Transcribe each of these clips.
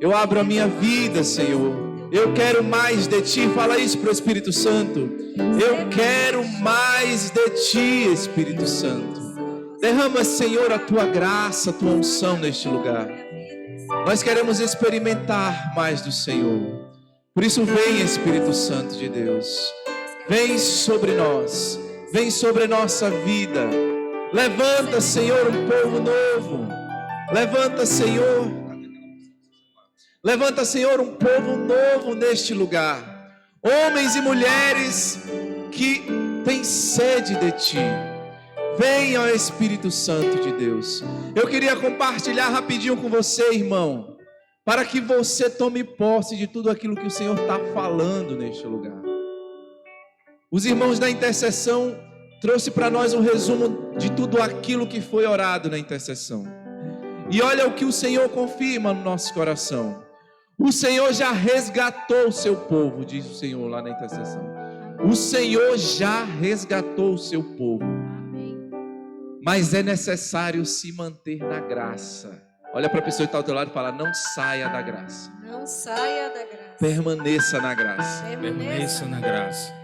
Eu abro a minha vida, Senhor. Eu quero mais de Ti. Fala isso para o Espírito Santo. Eu quero mais de Ti, Espírito Santo. Derrama, Senhor, a Tua graça, a Tua unção neste lugar. Nós queremos experimentar mais do Senhor. Por isso vem, Espírito Santo de Deus. Vem sobre nós. Vem sobre a nossa vida. Levanta, Senhor, um povo novo. Levanta, Senhor. Levanta, Senhor, um povo novo neste lugar. Homens e mulheres que têm sede de Ti. Venha, ó Espírito Santo de Deus. Eu queria compartilhar rapidinho com você, irmão, para que você tome posse de tudo aquilo que o Senhor está falando neste lugar. Os irmãos da intercessão trouxe para nós um resumo de tudo aquilo que foi orado na intercessão. E olha o que o Senhor confirma no nosso coração. O Senhor já resgatou o seu povo, diz o Senhor lá na intercessão. O Senhor já resgatou o seu povo. Mas é necessário se manter na graça. Olha para a pessoa que está ao teu lado e fala: não saia da graça. Não saia da graça. Permaneça na graça. Permaneça na graça.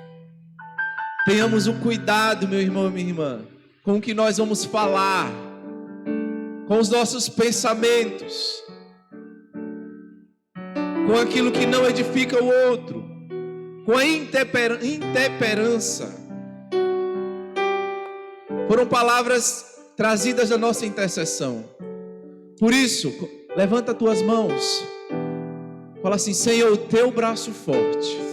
Tenhamos o cuidado, meu irmão e minha irmã, com o que nós vamos falar, com os nossos pensamentos, com aquilo que não edifica o outro, com a intemperança. Foram palavras trazidas da nossa intercessão. Por isso, levanta as tuas mãos. Fala assim: Senhor, o teu braço forte.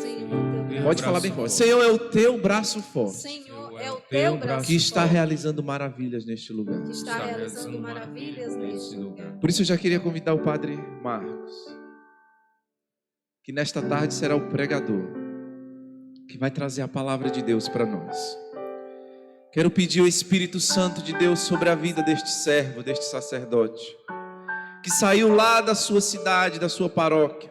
Pode falar bem forte. Senhor, é o teu braço forte. Senhor, é o teu braço que está forte. realizando maravilhas neste lugar. Que está realizando maravilhas neste lugar. Por isso eu já queria convidar o Padre Marcos, que nesta tarde será o pregador, que vai trazer a palavra de Deus para nós. Quero pedir o Espírito Santo de Deus sobre a vida deste servo, deste sacerdote, que saiu lá da sua cidade, da sua paróquia,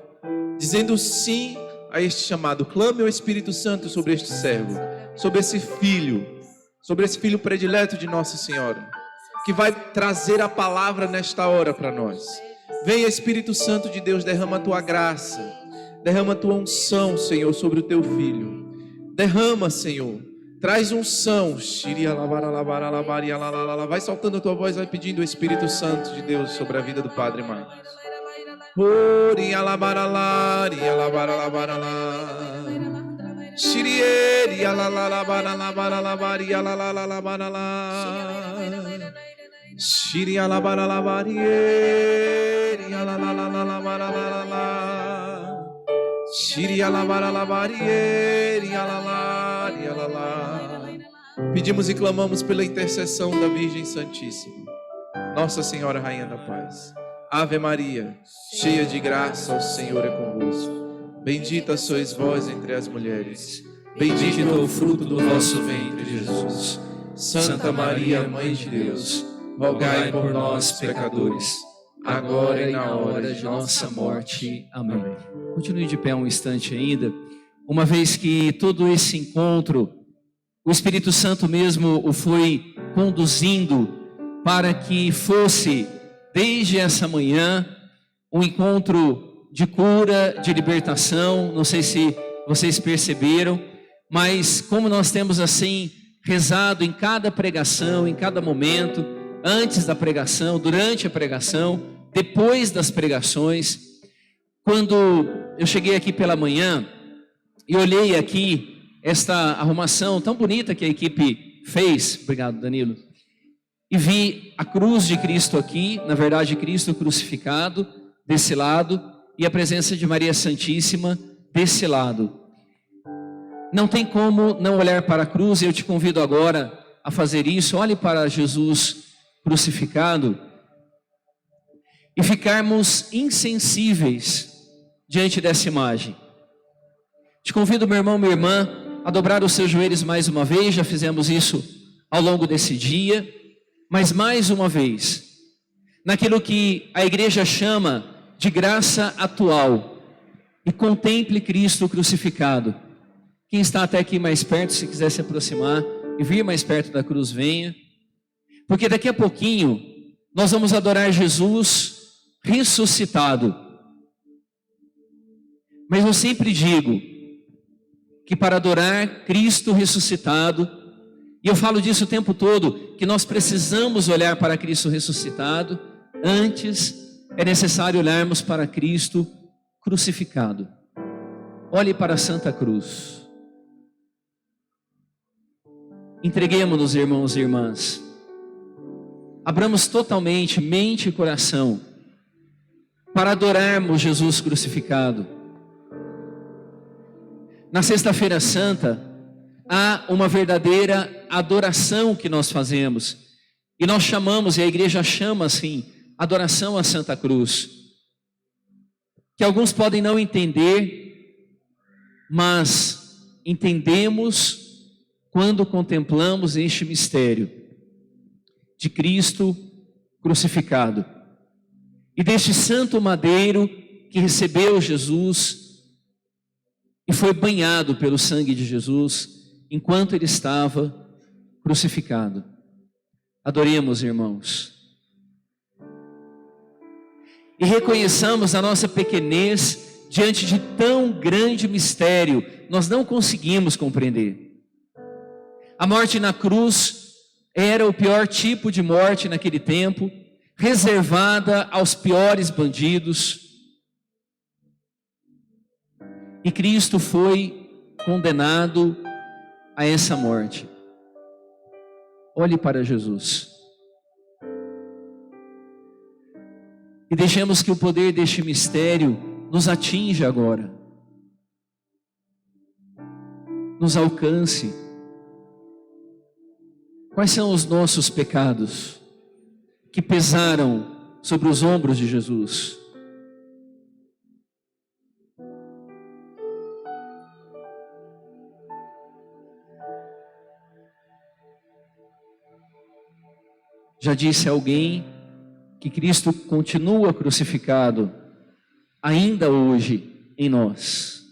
dizendo sim a este chamado. Clame ao Espírito Santo sobre este servo, sobre esse filho predileto de Nossa Senhora, que vai trazer a palavra nesta hora para nós. Venha, Espírito Santo de Deus, derrama a tua graça, derrama a tua unção, Senhor, sobre o teu filho. Derrama, Senhor. Traz unção. Vai soltando a tua voz, vai pedindo o Espírito Santo de Deus sobre a vida do Padre Marcos. Pedimos e clamamos pela intercessão da Virgem Santíssima, Nossa Senhora Rainha da Paz. Ave Maria, cheia de graça, o Senhor é convosco. Bendita sois vós entre as mulheres, bendito é o fruto do vosso ventre, Jesus. Santa Maria, Mãe de Deus, rogai por nós, pecadores, agora e na hora de nossa morte. Amém. Continue de pé um instante ainda, uma vez que todo esse encontro, o Espírito Santo mesmo o foi conduzindo para que fosse, desde essa manhã, um encontro de cura, de libertação. Não sei se vocês perceberam, mas como nós temos assim rezado em cada pregação, em cada momento, antes da pregação, durante a pregação, depois das pregações. Quando eu cheguei aqui pela manhã e olhei aqui esta arrumação tão bonita que a equipe fez, obrigado Danilo, e vi a cruz de Cristo aqui, na verdade Cristo crucificado desse lado, e a presença de Maria Santíssima desse lado. Não tem como não olhar para a cruz, e eu te convido agora a fazer isso. Olhe para Jesus crucificado e ficarmos insensíveis diante dessa imagem. Te convido, meu irmão, minha irmã, a dobrar os seus joelhos mais uma vez. Já fizemos isso ao longo desse dia, mas mais uma vez, naquilo que a igreja chama de graça atual, e contemple Cristo crucificado. Quem está até aqui mais perto, se quiser se aproximar e vir mais perto da cruz, venha, porque daqui a pouquinho nós vamos adorar Jesus ressuscitado. Mas eu sempre digo que para adorar Cristo ressuscitado, e eu falo disso o tempo todo, que nós precisamos olhar para Cristo ressuscitado, antes é necessário olharmos para Cristo crucificado. Olhe para a Santa Cruz. Entreguemos-nos, irmãos e irmãs. Abramos totalmente mente e coração para adorarmos Jesus crucificado. Na Sexta-feira Santa, há uma verdadeira adoração que nós fazemos. E nós chamamos, e a igreja chama assim, adoração à Santa Cruz. Que alguns podem não entender, mas entendemos quando contemplamos este mistério de Cristo crucificado. E deste santo madeiro que recebeu Jesus e foi banhado pelo sangue de Jesus enquanto ele estava crucificado. Adoremos, irmãos. E reconheçamos a nossa pequenez diante de tão grande mistério. Nós não conseguimos compreender. A morte na cruz era o pior tipo de morte naquele tempo, reservada aos piores bandidos. E Cristo foi condenado a essa morte. Olhe para Jesus. E deixemos que o poder deste mistério nos atinja agora. Nos alcance. Quais são os nossos pecados que pesaram sobre os ombros de Jesus? Já disse alguém que Cristo continua crucificado ainda hoje em nós.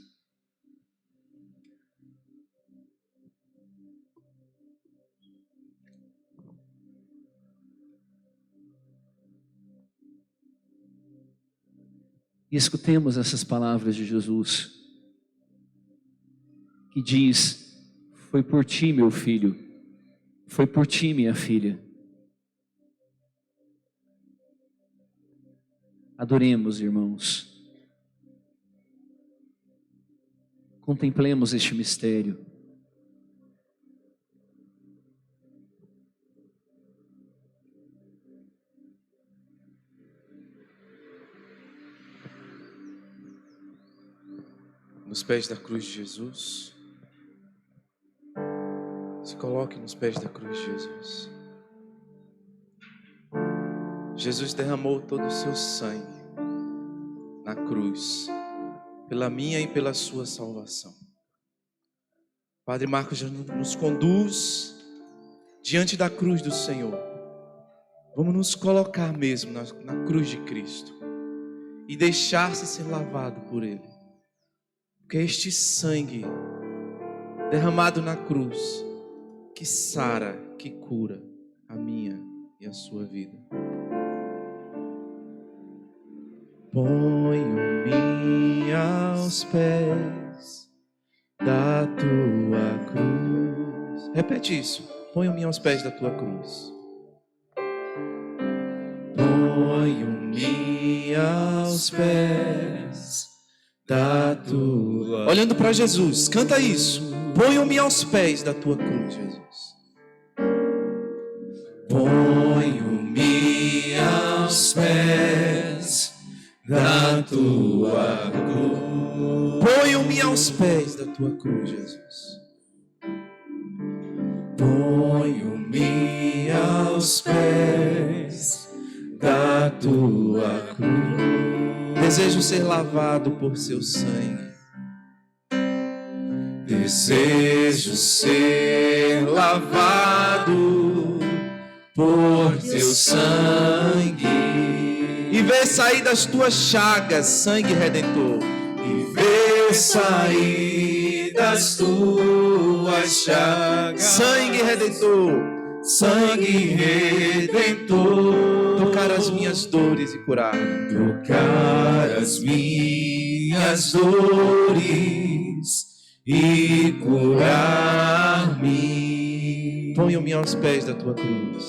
E escutemos essas palavras de Jesus, que diz: foi por ti, meu filho, foi por ti, minha filha. Adoremos, irmãos. Contemplemos este mistério. Nos pés da cruz de Jesus. Se coloque nos pés da cruz de Jesus. Jesus derramou todo o seu sangue na cruz, pela minha e pela sua salvação. Padre Marcos já nos conduz diante da cruz do Senhor. Vamos nos colocar mesmo na cruz de Cristo e deixar-se ser lavado por Ele. Porque é este sangue derramado na cruz que sara, que cura a minha e a sua vida. Ponho-me aos pés da tua cruz. Repete isso. Ponho-me aos pés da tua cruz. Ponho-me aos pés da tua. Olhando para Jesus, canta isso. Ponho-me aos pés da tua cruz, Jesus. Ponho-me aos pés da tua cruz. Ponho-me aos pés da tua cruz, Jesus. Ponho-me aos pés da tua cruz. Desejo ser lavado por seu sangue. Desejo ser lavado por teu sangue e ver sair das tuas chagas, sangue redentor. E ver sair das tuas chagas, sangue redentor, sangue redentor. Tocar as minhas dores e curar, tocar as minhas minhas dores e curar-me. Ponho-me aos pés da tua cruz.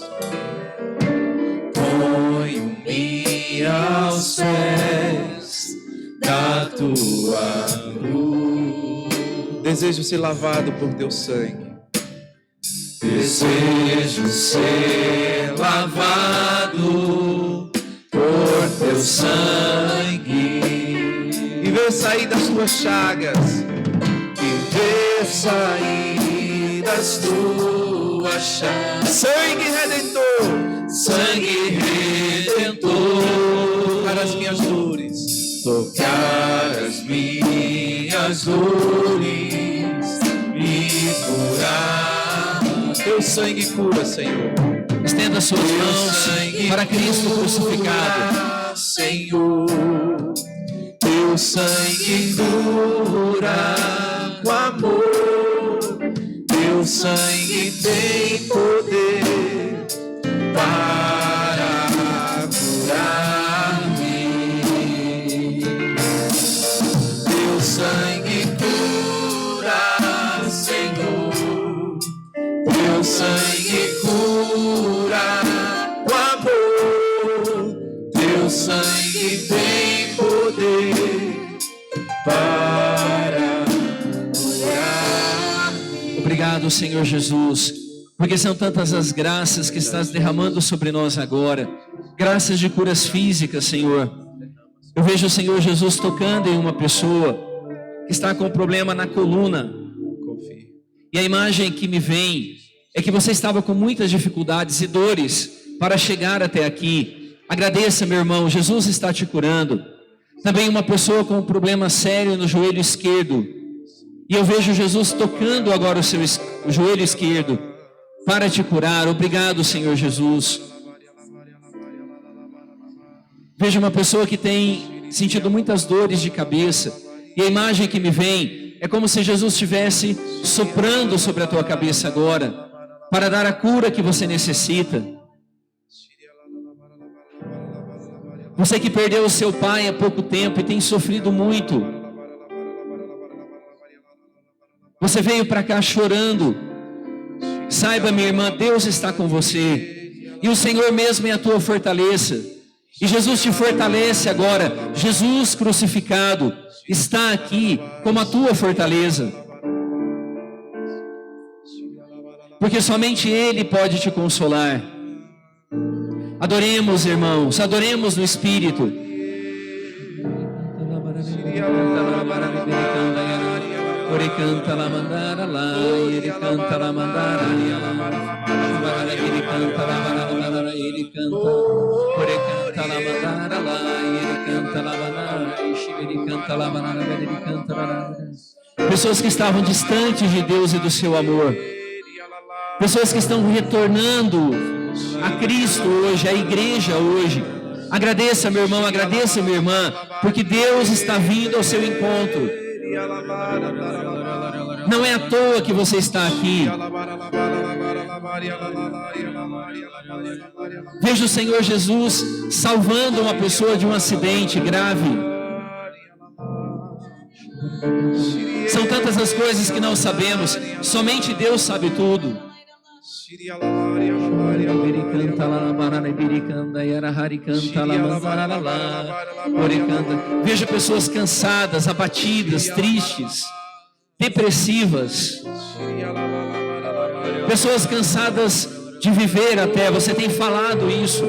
Ponho-me aos pés da tua cruz. Desejo ser lavado por teu sangue. Desejo ser lavado por teu sangue e ver sair das tuas chagas, e ver sair das tuas chagas. Sangue redentor, sangue redentor, tocar as minhas dores, tocar as minhas dores, me curar. Teu sangue cura, Senhor. Estenda suas mãos para Cristo crucificado. Senhor, teu sangue cura com amor. Teu sangue tem poder para curar-me. Teu sangue cura, Senhor. Teu sangue cura com amor. Teu sangue tem poder para curar. Obrigado, Senhor Jesus, porque são tantas as graças que estás derramando sobre nós agora. Graças de curas físicas, Senhor. Eu vejo o Senhor Jesus tocando em uma pessoa que está com problema na coluna. E a imagem que me vem é que você estava com muitas dificuldades e dores para chegar até aqui. Agradeça, meu irmão, Jesus está te curando. Também uma pessoa com um problema sério no joelho esquerdo. E eu vejo Jesus tocando agora o seu joelho esquerdo para te curar. Obrigado, Senhor Jesus. Vejo uma pessoa que tem sentido muitas dores de cabeça. E a imagem que me vem é como se Jesus estivesse soprando sobre a tua cabeça agora, para dar a cura que você necessita. Você que perdeu o seu pai há pouco tempo e tem sofrido muito. Você veio para cá chorando. Saiba, minha irmã, Deus está com você. E o Senhor mesmo é a tua fortaleza. E Jesus te fortalece agora. Jesus crucificado está aqui como a tua fortaleza. Porque somente Ele pode te consolar. Adoremos, irmãos, adoremos no Espírito. Ele canta lá, mandara lá, ele canta lá, mandara lá, ele canta lá, mandara lá, ele canta lá, mandara lá, ele canta lá, mandara, ele canta lá, mandara, ele canta lá. Pessoas que estavam distantes de Deus e do seu amor. Pessoas que estão retornando a Cristo hoje, a igreja hoje. Agradeça, meu irmão, agradeça, minha irmã, porque Deus está vindo ao seu encontro. Não é à toa que você está aqui. Veja o Senhor Jesus salvando uma pessoa de um acidente grave. São tantas as coisas que não sabemos, somente Deus sabe tudo. Veja pessoas cansadas, abatidas, tristes, depressivas, pessoas cansadas de viver até. Você tem falado isso.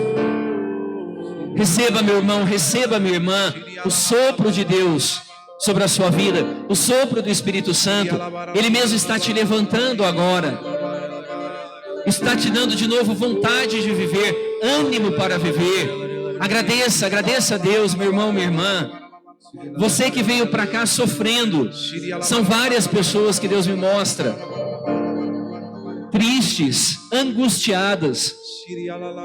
Receba, meu irmão, receba, minha irmã, o sopro de Deus sobre a sua vida, o sopro do Espírito Santo. Ele mesmo está te levantando agora, está te dando de novo vontade de viver, ânimo para viver. Agradeça, agradeça a Deus, meu irmão, minha irmã. Você que veio para cá sofrendo, são várias pessoas que Deus me mostra, tristes, angustiadas.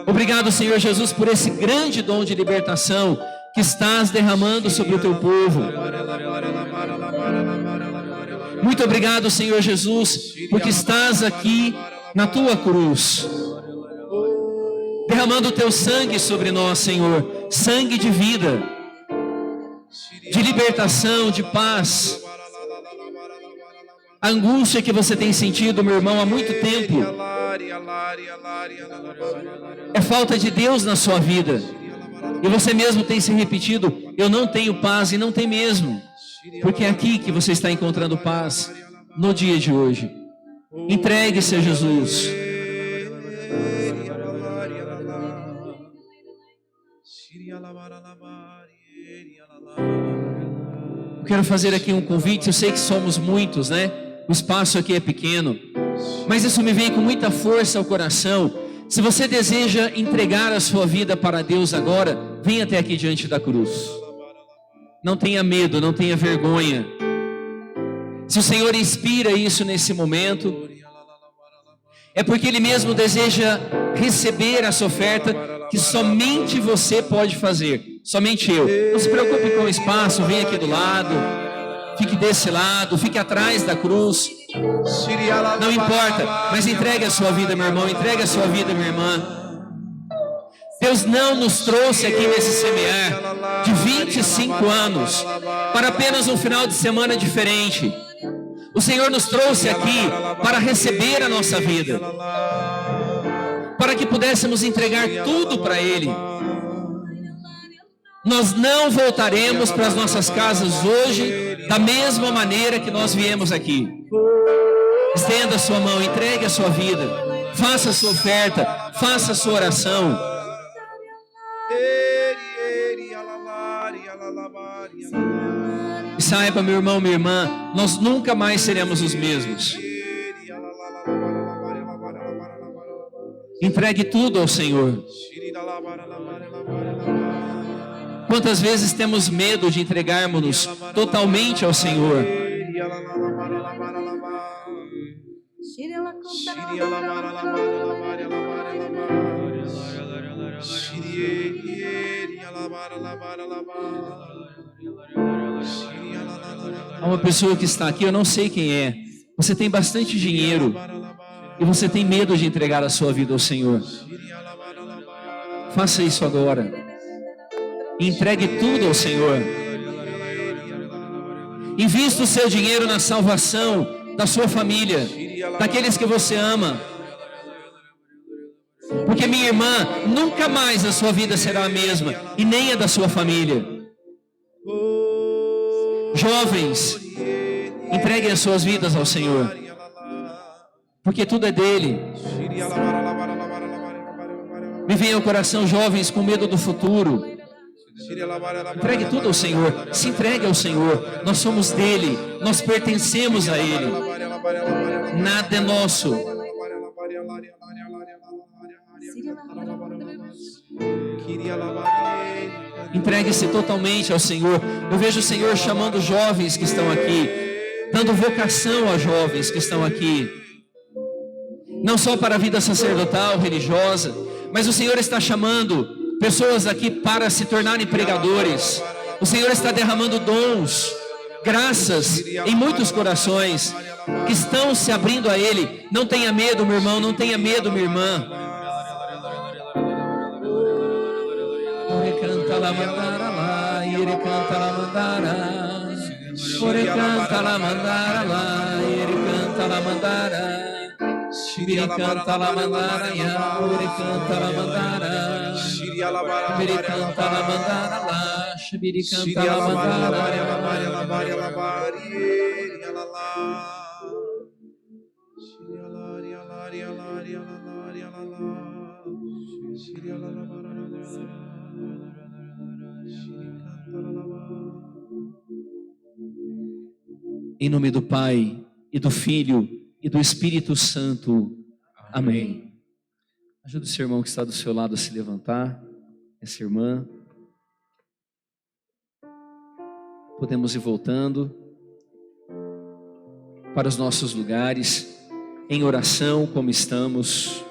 Obrigado, Senhor Jesus, por esse grande dom de libertação que estás derramando sobre o teu povo. Muito obrigado, Senhor Jesus, porque estás aqui na tua cruz, derramando o teu sangue sobre nós, Senhor, sangue de vida. de libertação, de paz. A angústia que você tem sentido, meu irmão, há muito tempo, é falta de Deus na sua vida. E você mesmo tem se repetido: eu não tenho paz, e não tem mesmo. Porque é aqui que você está encontrando paz, no dia de hoje. Entregue-se a Jesus. Eu quero fazer aqui um convite. Eu sei que somos muitos, né? O espaço aqui é pequeno, mas isso me vem com muita força ao coração. Se você deseja entregar a sua vida para Deus agora, venha até aqui diante da cruz. Não tenha medo, não tenha vergonha. Se o Senhor inspira isso nesse momento, é porque Ele mesmo deseja receber essa oferta que somente você pode fazer, somente eu. Não se preocupe com o espaço, venha aqui do lado, fique desse lado, fique atrás da cruz. Não importa, mas entregue a sua vida, meu irmão, entregue a sua vida, minha irmã. Deus não nos trouxe aqui nesse semear de 25 anos para apenas um final de semana diferente. O Senhor nos trouxe aqui para receber a nossa vida, para que pudéssemos entregar tudo para Ele. Nós não voltaremos para as nossas casas hoje da mesma maneira que nós viemos aqui. Estenda a sua mão, entregue a sua vida, faça a sua oferta, faça a sua oração. E saiba, meu irmão, minha irmã, nós nunca mais seremos os mesmos. Entregue tudo ao Senhor. Quantas vezes temos medo de entregarmos-nos totalmente ao Senhor? Há uma pessoa que está aqui, eu não sei quem é. Você tem bastante dinheiro e você tem medo de entregar a sua vida ao Senhor. Faça isso agora. Entregue tudo ao Senhor. Invista o seu dinheiro na salvação da sua família, daqueles que você ama. Porque, minha irmã, nunca mais a sua vida será a mesma, e nem a da sua família. Jovens, entreguem as suas vidas ao Senhor, porque tudo é dele. Me vem ao coração jovens com medo do futuro. Entregue tudo ao Senhor, se entregue ao Senhor. Nós somos dele, nós pertencemos a Ele. Nada é nosso. Entregue-se totalmente ao Senhor. Eu vejo o Senhor chamando jovens que estão aqui, dando vocação a jovens que estão aqui, não só para a vida sacerdotal, religiosa, mas o Senhor está chamando pessoas aqui para se tornarem pregadores. O Senhor está derramando dons, graças em muitos corações que estão se abrindo a Ele. Não tenha medo, meu irmão, não tenha medo, minha irmã. Ore canta la mandara lá, ire canta la mandara. Ore canta la mandara lá, ire canta la mandara. Shiri canta la mandara ya, ore canta la mandara. Shiri canta la mandara lá, shiri canta la mandara. Em nome do Pai, e do Filho, e do Espírito Santo. Amém. Ajude o seu irmão que está do seu lado a se levantar, essa irmã. Podemos ir voltando para os nossos lugares, em oração, como estamos.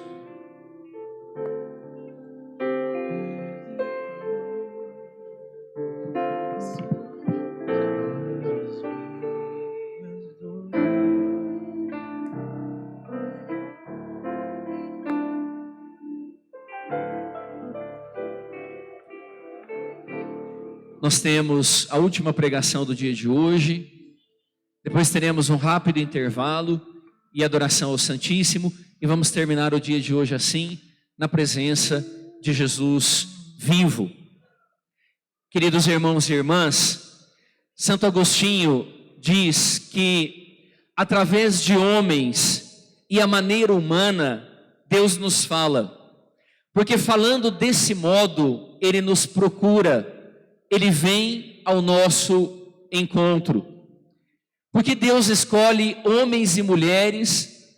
nós temos a última pregação do dia de hoje, depois teremos um rápido intervalo e adoração ao Santíssimo, e vamos terminar o dia de hoje assim, na presença de Jesus vivo. Queridos irmãos e irmãs, Santo Agostinho diz que através de homens e a maneira humana, Deus nos fala, porque falando desse modo, Ele nos procura, Ele vem ao nosso encontro. Porque Deus escolhe homens e mulheres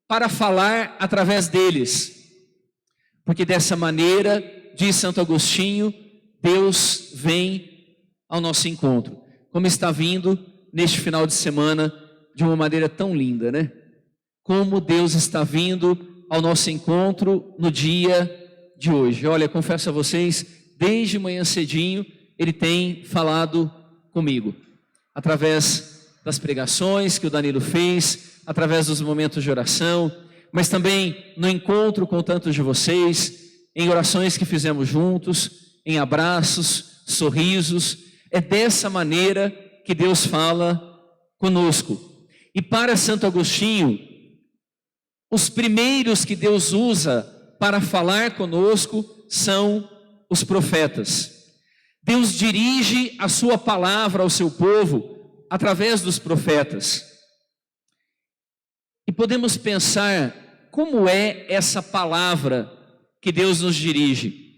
para falar através deles. Porque dessa maneira, diz Santo Agostinho, Deus vem ao nosso encontro. Como está vindo neste final de semana de uma maneira tão linda, né? Como Deus está vindo ao nosso encontro no dia de hoje. Olha, confesso a vocês, desde manhã cedinho, Ele tem falado comigo. Através das pregações que o Danilo fez, através dos momentos de oração, mas também no encontro com tantos de vocês, em orações que fizemos juntos, em abraços, sorrisos. É dessa maneira que Deus fala conosco. E para Santo Agostinho, os primeiros que Deus usa para falar conosco são os profetas. Deus dirige a sua palavra ao seu povo através dos profetas. E podemos pensar como é essa palavra que Deus nos dirige.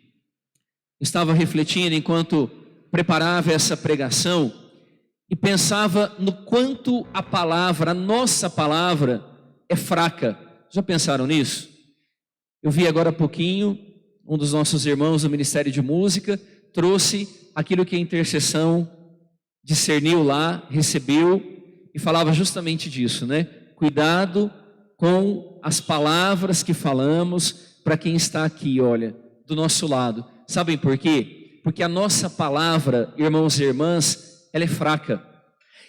Estava refletindo enquanto preparava essa pregação e pensava no quanto a palavra, a nossa palavra, é fraca. Já pensaram nisso? Eu vi agora há pouquinho, um dos nossos irmãos do Ministério de Música trouxe aquilo que a intercessão discerniu lá, recebeu, e falava justamente disso, né? Cuidado com as palavras que falamos para quem está aqui, olha, do nosso lado. Sabem por quê? Porque a nossa palavra, irmãos e irmãs, ela é fraca.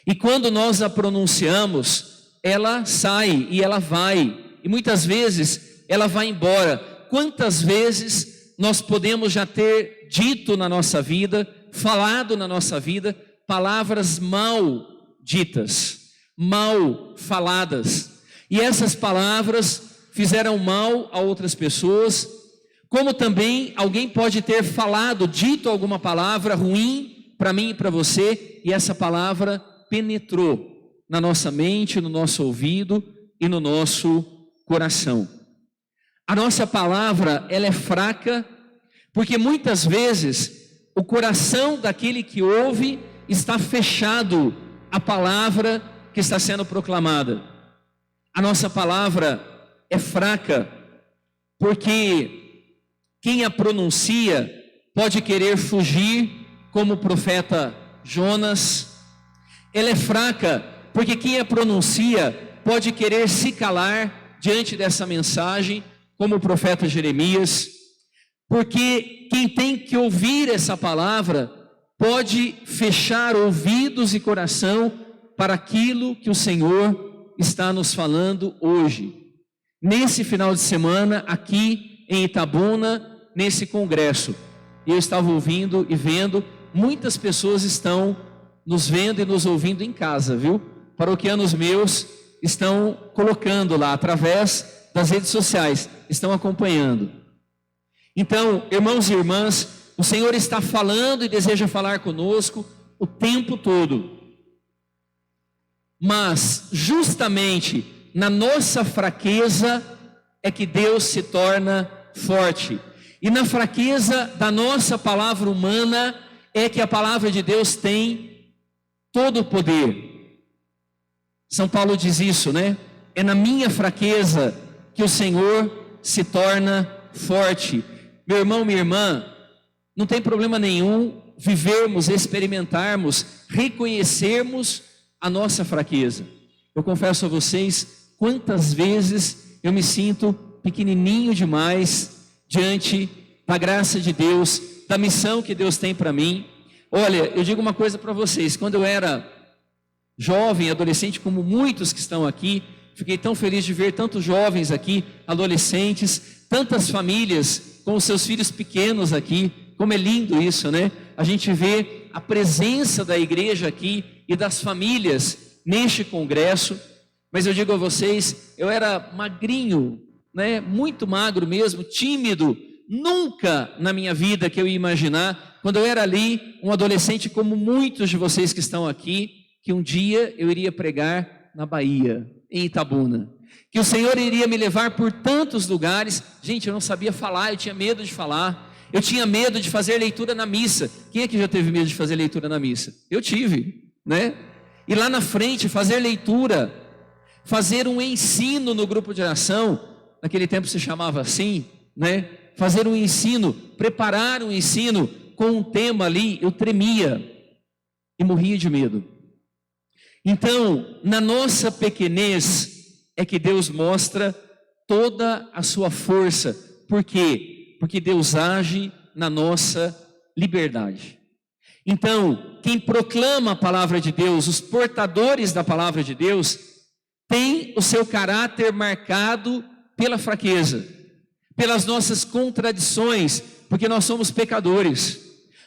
E quando nós a pronunciamos, ela sai e ela vai. E muitas vezes ela vai embora. Quantas vezes nós podemos já ter dito na nossa vida, falado na nossa vida, palavras mal ditas, mal faladas. E essas palavras fizeram mal a outras pessoas, como também alguém pode ter falado, dito alguma palavra ruim para mim e para você, e essa palavra penetrou na nossa mente, no nosso ouvido e no nosso coração. A nossa palavra, ela é fraca, porque muitas vezes o coração daquele que ouve está fechado à palavra que está sendo proclamada. A nossa palavra é fraca, porque quem a pronuncia pode querer fugir, como o profeta Jonas. Ela é fraca, porque quem a pronuncia pode querer se calar diante dessa mensagem, como o profeta Jeremias. Porque quem tem que ouvir essa palavra pode fechar ouvidos e coração para aquilo que o Senhor está nos falando hoje. Nesse final de semana, aqui em Itabuna, nesse congresso, eu estava ouvindo e vendo, muitas pessoas estão nos vendo e nos ouvindo em casa, viu? Paroquianos meus estão colocando lá, através das redes sociais, estão acompanhando. Então, irmãos e irmãs, o Senhor está falando e deseja falar conosco o tempo todo. Mas, justamente na nossa fraqueza é que Deus se torna forte. E na fraqueza da nossa palavra humana é que a palavra de Deus tem todo o poder. São Paulo diz isso, né? É na minha fraqueza que o Senhor se torna forte. Meu irmão, minha irmã, não tem problema nenhum vivermos, experimentarmos, reconhecermos a nossa fraqueza. Eu confesso a vocês, quantas vezes eu me sinto pequenininho demais diante da graça de Deus, da missão que Deus tem para mim. Olha, eu digo uma coisa para vocês, quando eu era jovem, adolescente, como muitos que estão aqui, fiquei tão feliz de ver tantos jovens aqui, adolescentes, tantas famílias com os seus filhos pequenos aqui, como é lindo isso, né? a gente vê a presença da igreja aqui e das famílias neste congresso. Mas eu digo a vocês, eu era magrinho, né? Muito magro mesmo, tímido. Nunca na minha vida que eu ia imaginar, quando eu era ali, um adolescente como muitos de vocês que estão aqui, que um dia eu iria pregar na Bahia, em Itabuna. Que o Senhor iria me levar por tantos lugares. Gente, eu não sabia falar, eu tinha medo de falar. Eu tinha medo de fazer leitura na missa. Quem é que já teve medo de fazer leitura na missa? Eu tive, né? E lá na frente, fazer leitura, fazer um ensino no grupo de oração, naquele tempo se chamava assim, né? Fazer um ensino, preparar um ensino com um tema ali, eu tremia e morria de medo. Então, na nossa pequenez, é que Deus mostra toda a sua força. Por quê? Porque Deus age na nossa liberdade. Então, quem proclama a palavra de Deus, os portadores da palavra de Deus, tem o seu caráter marcado pela fraqueza, pelas nossas contradições, porque nós somos pecadores.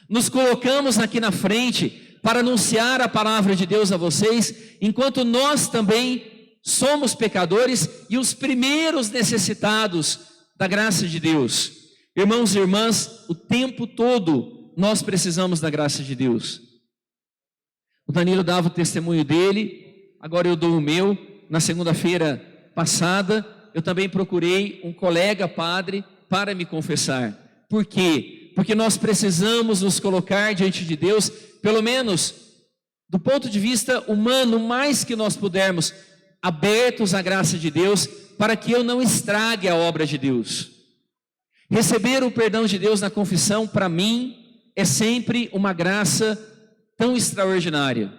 Nos colocamos aqui na frente para anunciar a palavra de Deus a vocês, enquanto nós também somos pecadores e os primeiros necessitados da graça de Deus. Irmãos e irmãs, o tempo todo nós precisamos da graça de Deus. O Danilo dava o testemunho dele, agora eu dou o meu. Na segunda-feira passada, eu também procurei um colega padre para me confessar. Por quê? Porque nós precisamos nos colocar diante de Deus, pelo menos do ponto de vista humano, o mais que nós pudermos, abertos à graça de Deus, para que eu não estrague a obra de Deus. Receber o perdão de Deus na confissão, para mim, é sempre uma graça tão extraordinária.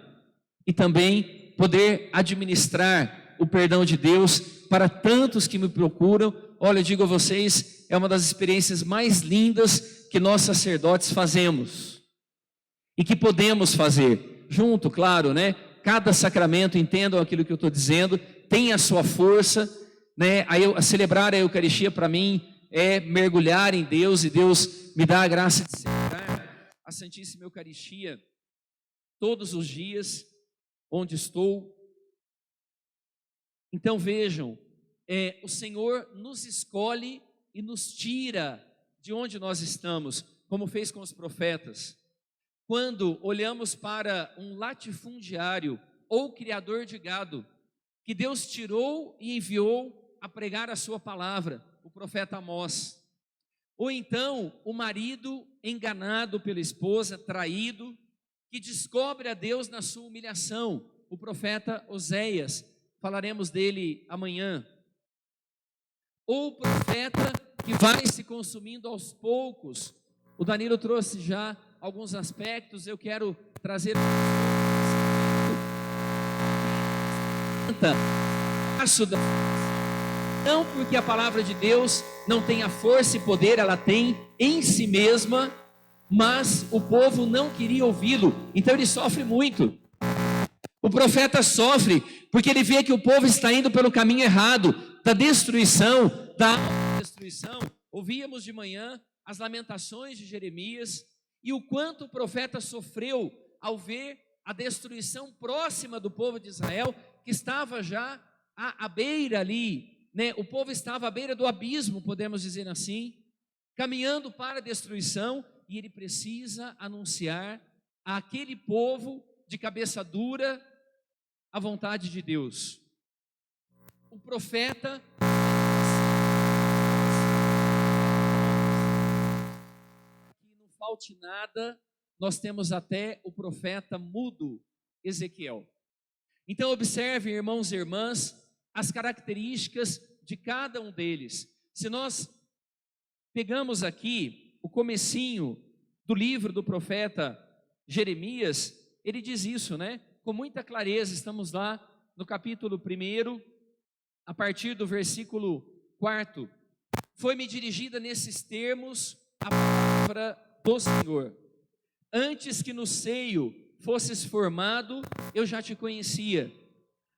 E também poder administrar o perdão de Deus para tantos que me procuram. Olha, eu digo a vocês, é uma das experiências mais lindas que nós sacerdotes fazemos. E que podemos fazer, junto, claro, né? Cada sacramento, entendam aquilo que eu estou dizendo, tem a sua força, né? Celebrar a Eucaristia para mim é mergulhar em Deus, e Deus me dá a graça de celebrar a Santíssima Eucaristia todos os dias onde estou. Então vejam, o Senhor nos escolhe e nos tira de onde nós estamos, como fez com os profetas. Quando olhamos para um latifundiário ou criador de gado, que Deus tirou e enviou a pregar a sua palavra, o profeta Amós. Ou então o marido enganado pela esposa, traído, que descobre a Deus na sua humilhação, o profeta Oséias. Falaremos dele amanhã. Ou o profeta que vai se consumindo aos poucos. O Danilo trouxe já alguns aspectos, eu quero trazer não porque a palavra de Deus não tenha força e poder, ela tem em si mesma, mas o povo não queria ouvi-lo, então ele sofre muito. O profeta sofre porque ele vê que o povo está indo pelo caminho errado, da destruição, da autodestruição. Ouvíamos de manhã as lamentações de Jeremias, e o quanto o profeta sofreu ao ver a destruição próxima do povo de Israel, que estava já à beira ali, né? O povo estava à beira do abismo, podemos dizer assim, caminhando para a destruição, e ele precisa anunciar àquele povo de cabeça dura a vontade de Deus. O profeta falte nada, nós temos até o profeta mudo, Ezequiel. Então observem, irmãos e irmãs, as características de cada um deles. Se nós pegamos aqui o comecinho do livro do profeta Jeremias, ele diz isso, né? Com muita clareza, estamos lá no capítulo 1, a partir do versículo 4. Foi-me dirigida nesses termos a palavra do Senhor: antes que no seio fosses formado, eu já te conhecia.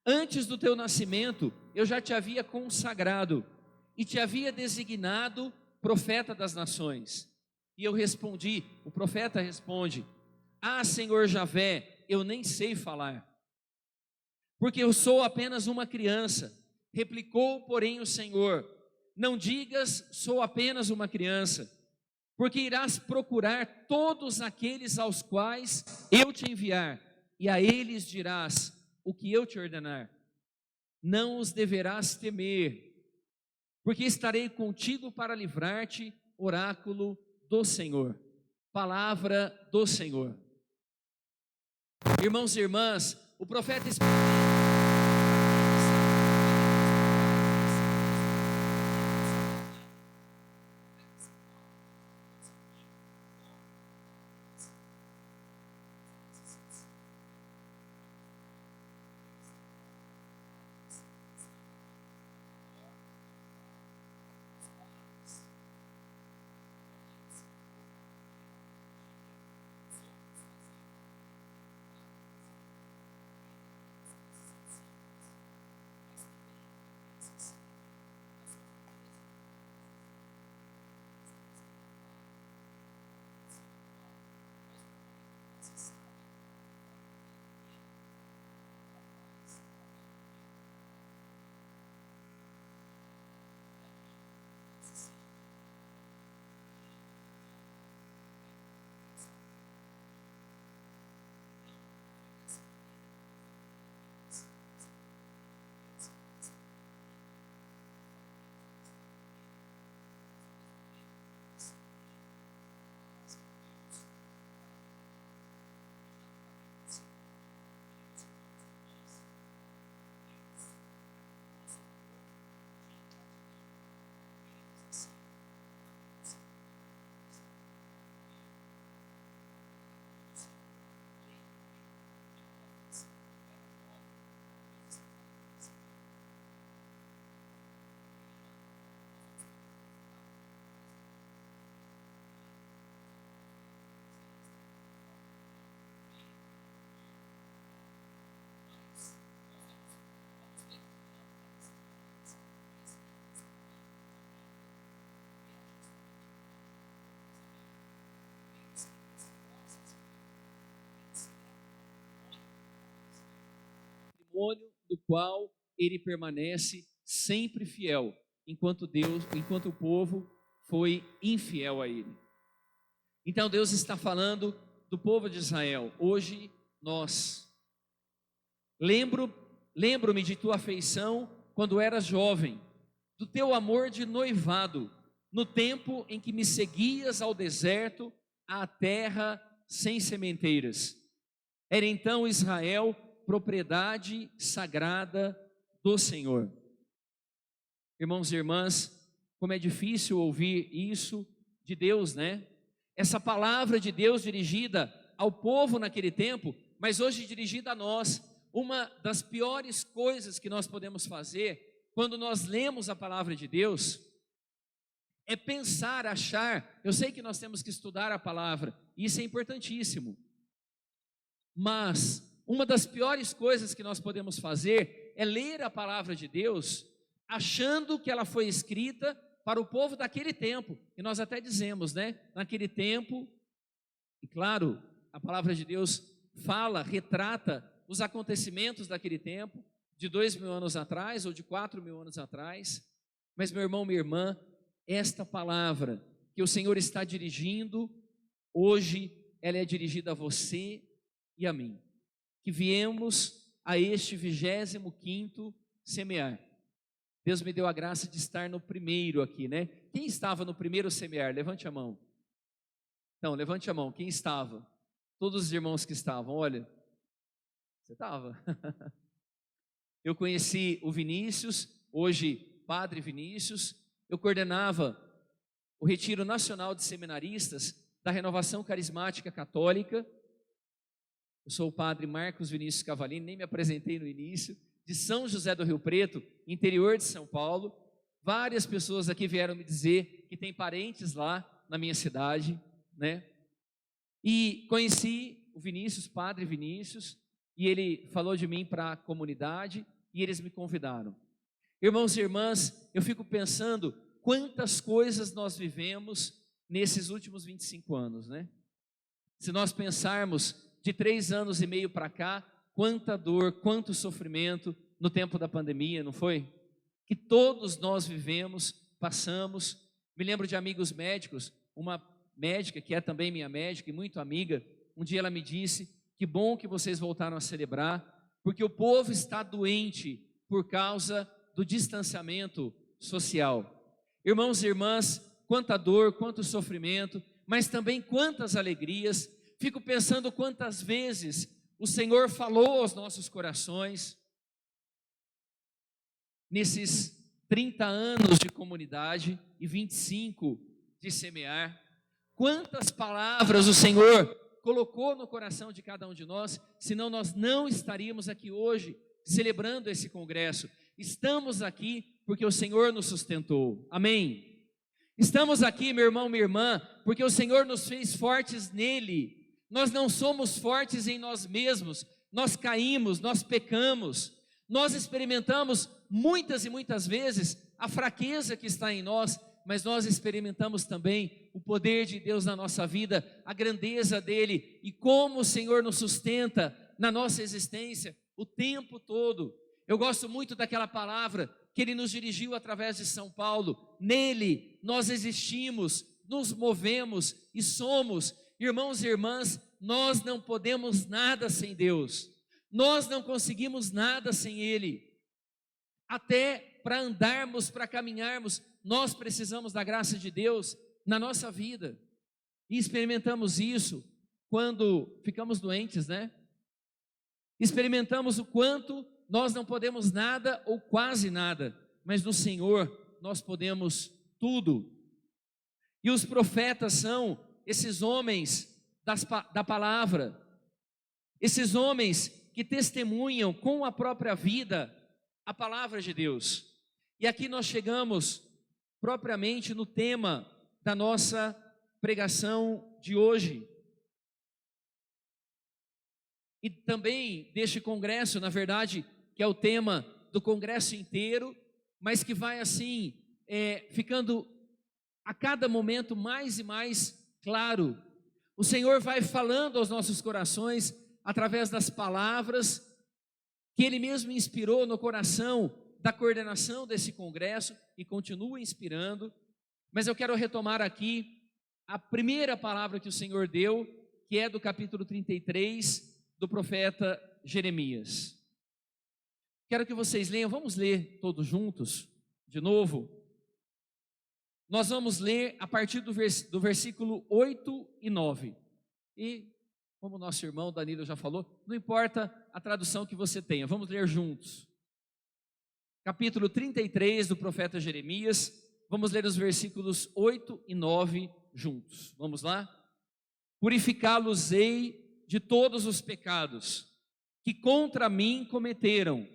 Antes do teu nascimento, eu já te havia consagrado e te havia designado profeta das nações. E eu respondi, o profeta responde: ah, Senhor Javé, eu nem sei falar, porque eu sou apenas uma criança. Replicou, porém, o Senhor: não digas, sou apenas uma criança, porque irás procurar todos aqueles aos quais eu te enviar, e a eles dirás o que eu te ordenar. Não os deverás temer, porque estarei contigo para livrar-te. Oráculo do Senhor. Palavra do Senhor. Irmãos e irmãs, o profeta do qual ele permanece sempre fiel, enquanto o povo foi infiel a ele. Então Deus está falando do povo de Israel. Hoje nós. Lembro-me de tua afeição quando eras jovem, do teu amor de noivado, no tempo em que me seguias ao deserto, à terra sem sementeiras. Era então Israel propriedade sagrada do Senhor. Irmãos e irmãs, como é difícil ouvir isso de Deus, né? Essa palavra de Deus dirigida ao povo naquele tempo, mas hoje dirigida a nós. Uma das piores coisas que nós podemos fazer quando nós lemos a palavra de Deus é pensar, achar. Eu sei que nós temos que estudar a palavra, isso é importantíssimo, mas uma das piores coisas que nós podemos fazer é ler a palavra de Deus achando que ela foi escrita para o povo daquele tempo. E nós até dizemos, né? Naquele tempo, e claro, a palavra de Deus fala, retrata os acontecimentos daquele tempo, de 2000 anos atrás ou de 4000 anos atrás. Mas meu irmão, minha irmã, esta palavra que o Senhor está dirigindo, hoje ela é dirigida a você e a mim, que viemos a este 25º semear. Deus me deu a graça de estar no primeiro aqui, né? Quem estava no primeiro semear? Levante a mão. Então, levante a mão, quem estava? Todos os irmãos que estavam, olha, você estava. Eu conheci o Vinícius, hoje Padre Vinícius. Eu coordenava o Retiro Nacional de Seminaristas da Renovação Carismática Católica. Eu sou o Padre Marcos Vinícius Cavalini, nem me apresentei no início, de São José do Rio Preto, interior de São Paulo. Várias pessoas aqui vieram me dizer que tem parentes lá na minha cidade, né? E conheci o Vinícius, Padre Vinícius, e ele falou de mim para a comunidade e eles me convidaram. Irmãos e irmãs, eu fico pensando quantas coisas nós vivemos nesses últimos 25 anos, né? Se nós pensarmos de 3 anos e meio para cá, quanta dor, quanto sofrimento no tempo da pandemia, não foi? Que todos nós vivemos, passamos. Me lembro de amigos médicos, uma médica que é também minha médica e muito amiga, um dia ela me disse: que bom que vocês voltaram a celebrar, porque o povo está doente por causa do distanciamento social. Irmãos e irmãs, quanta dor, quanto sofrimento, mas também quantas alegrias. Fico pensando quantas vezes o Senhor falou aos nossos corações, nesses 30 anos de comunidade e 25 de semear. Quantas palavras o Senhor colocou no coração de cada um de nós, senão nós não estaríamos aqui hoje celebrando esse congresso. Estamos aqui porque o Senhor nos sustentou, amém? Estamos aqui, meu irmão, minha irmã, porque o Senhor nos fez fortes nele. Nós não somos fortes em nós mesmos, nós caímos, nós pecamos, nós experimentamos muitas e muitas vezes a fraqueza que está em nós, mas nós experimentamos também o poder de Deus na nossa vida, a grandeza dele e como o Senhor nos sustenta na nossa existência o tempo todo. Eu gosto muito daquela palavra que ele nos dirigiu através de São Paulo: nele nós existimos, nos movemos e somos. Irmãos e irmãs, nós não podemos nada sem Deus, nós não conseguimos nada sem ele. Até para andarmos, para caminharmos, nós precisamos da graça de Deus na nossa vida, e experimentamos isso quando ficamos doentes, né? Experimentamos o quanto nós não podemos nada ou quase nada, mas no Senhor nós podemos tudo. E os profetas são esses homens da palavra, esses homens que testemunham com a própria vida a palavra de Deus. E aqui nós chegamos propriamente no tema da nossa pregação de hoje. E também deste congresso, na verdade, que é o tema do congresso inteiro, mas que vai assim, ficando a cada momento mais e mais claro. O Senhor vai falando aos nossos corações através das palavras que Ele mesmo inspirou no coração da coordenação desse congresso e continua inspirando. Mas eu quero retomar aqui a primeira palavra que o Senhor deu, que é do capítulo 33 do profeta Jeremias. Quero que vocês leiam, vamos ler todos juntos, de novo. Nós vamos ler a partir do versículo 8 e 9. E, como nosso irmão Danilo já falou, não importa a tradução que você tenha, vamos ler juntos. Capítulo 33 do profeta Jeremias, vamos ler os versículos 8 e 9 juntos. Vamos lá? Purificá-los-ei de todos os pecados que contra mim cometeram,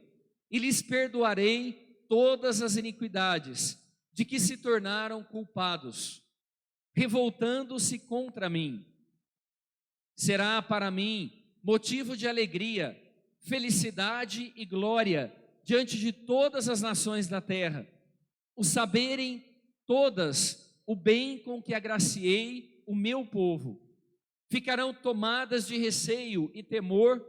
e lhes perdoarei todas as iniquidades de que se tornaram culpados, revoltando-se contra mim. Será para mim motivo de alegria, felicidade e glória diante de todas as nações da terra, o saberem todas o bem com que agraciei o meu povo. Ficarão tomadas de receio e temor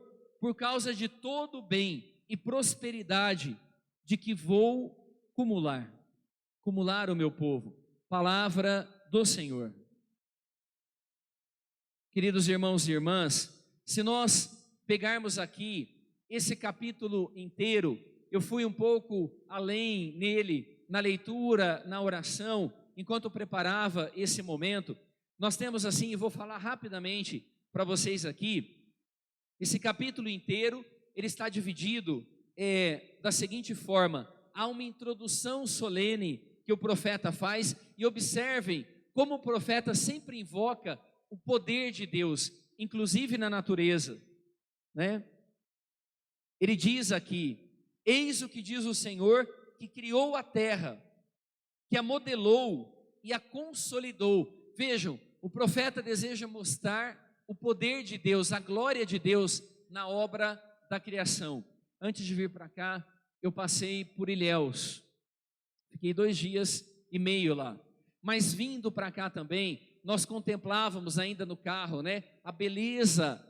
por causa de todo o bem e prosperidade de que vou cumular o meu povo. Palavra do Senhor. Queridos irmãos e irmãs, se nós pegarmos aqui esse capítulo inteiro, eu fui um pouco além nele, na leitura, na oração, enquanto eu preparava esse momento. Nós temos assim, e vou falar rapidamente para vocês aqui, esse capítulo inteiro, ele está dividido da seguinte forma: há uma introdução solene que o profeta faz, e observem como o profeta sempre invoca o poder de Deus, inclusive na natureza, né? Ele diz aqui: eis o que diz o Senhor, que criou a terra, que a modelou e a consolidou. Vejam, o profeta deseja mostrar o poder de Deus, a glória de Deus na obra da criação. Antes de vir para cá, eu passei por Ilhéus, fiquei 2 dias e meio lá, mas vindo para cá também, nós contemplávamos ainda no carro, né? A beleza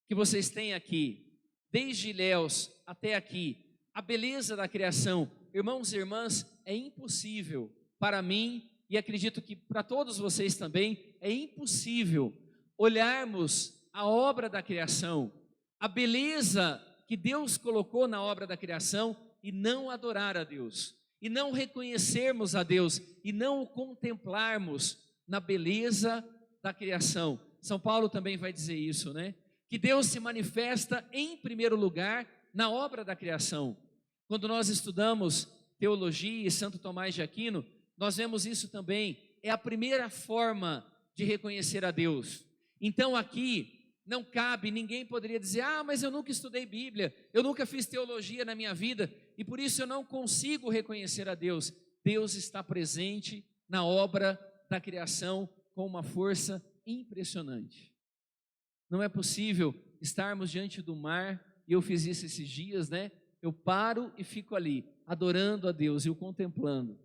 que vocês têm aqui, desde Ilhéus até aqui, a beleza da criação. Irmãos e irmãs, é impossível para mim, e acredito que para todos vocês também, é impossível olharmos a obra da criação, a beleza que Deus colocou na obra da criação e não adorar a Deus, e não reconhecermos a Deus, e não o contemplarmos na beleza da criação. São Paulo também vai dizer isso, né? Que Deus se manifesta em primeiro lugar na obra da criação. Quando nós estudamos teologia e Santo Tomás de Aquino, nós vemos isso também, é a primeira forma de reconhecer a Deus. Então aqui não cabe, ninguém poderia dizer, mas eu nunca estudei Bíblia, eu nunca fiz teologia na minha vida, e por isso eu não consigo reconhecer a Deus. Deus está presente na obra da criação com uma força impressionante. Não é possível estarmos diante do mar, e eu fiz isso esses dias, né? Eu paro e fico ali, adorando a Deus e o contemplando.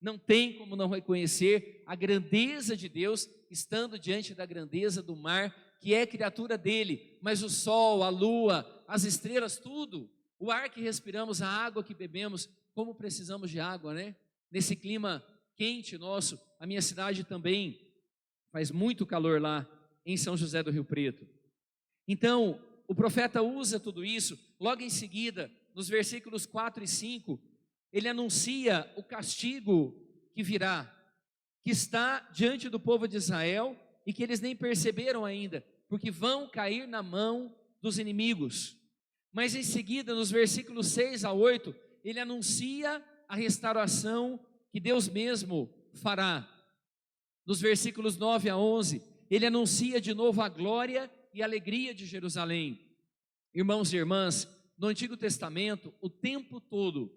Não tem como não reconhecer a grandeza de Deus, estando diante da grandeza do mar, que é criatura dele, mas o sol, a lua, as estrelas, tudo, o ar que respiramos, a água que bebemos, como precisamos de água, né? Nesse clima quente nosso, a minha cidade também faz muito calor lá, em São José do Rio Preto. Então, o profeta usa tudo isso, logo em seguida, nos versículos 4 e 5, ele anuncia o castigo que virá, que está diante do povo de Israel e que eles nem perceberam ainda, porque vão cair na mão dos inimigos. Mas em seguida, nos versículos 6 a 8, ele anuncia a restauração que Deus mesmo fará. Nos versículos 9 a 11, ele anuncia de novo a glória e a alegria de Jerusalém. Irmãos e irmãs, no Antigo Testamento, o tempo todo,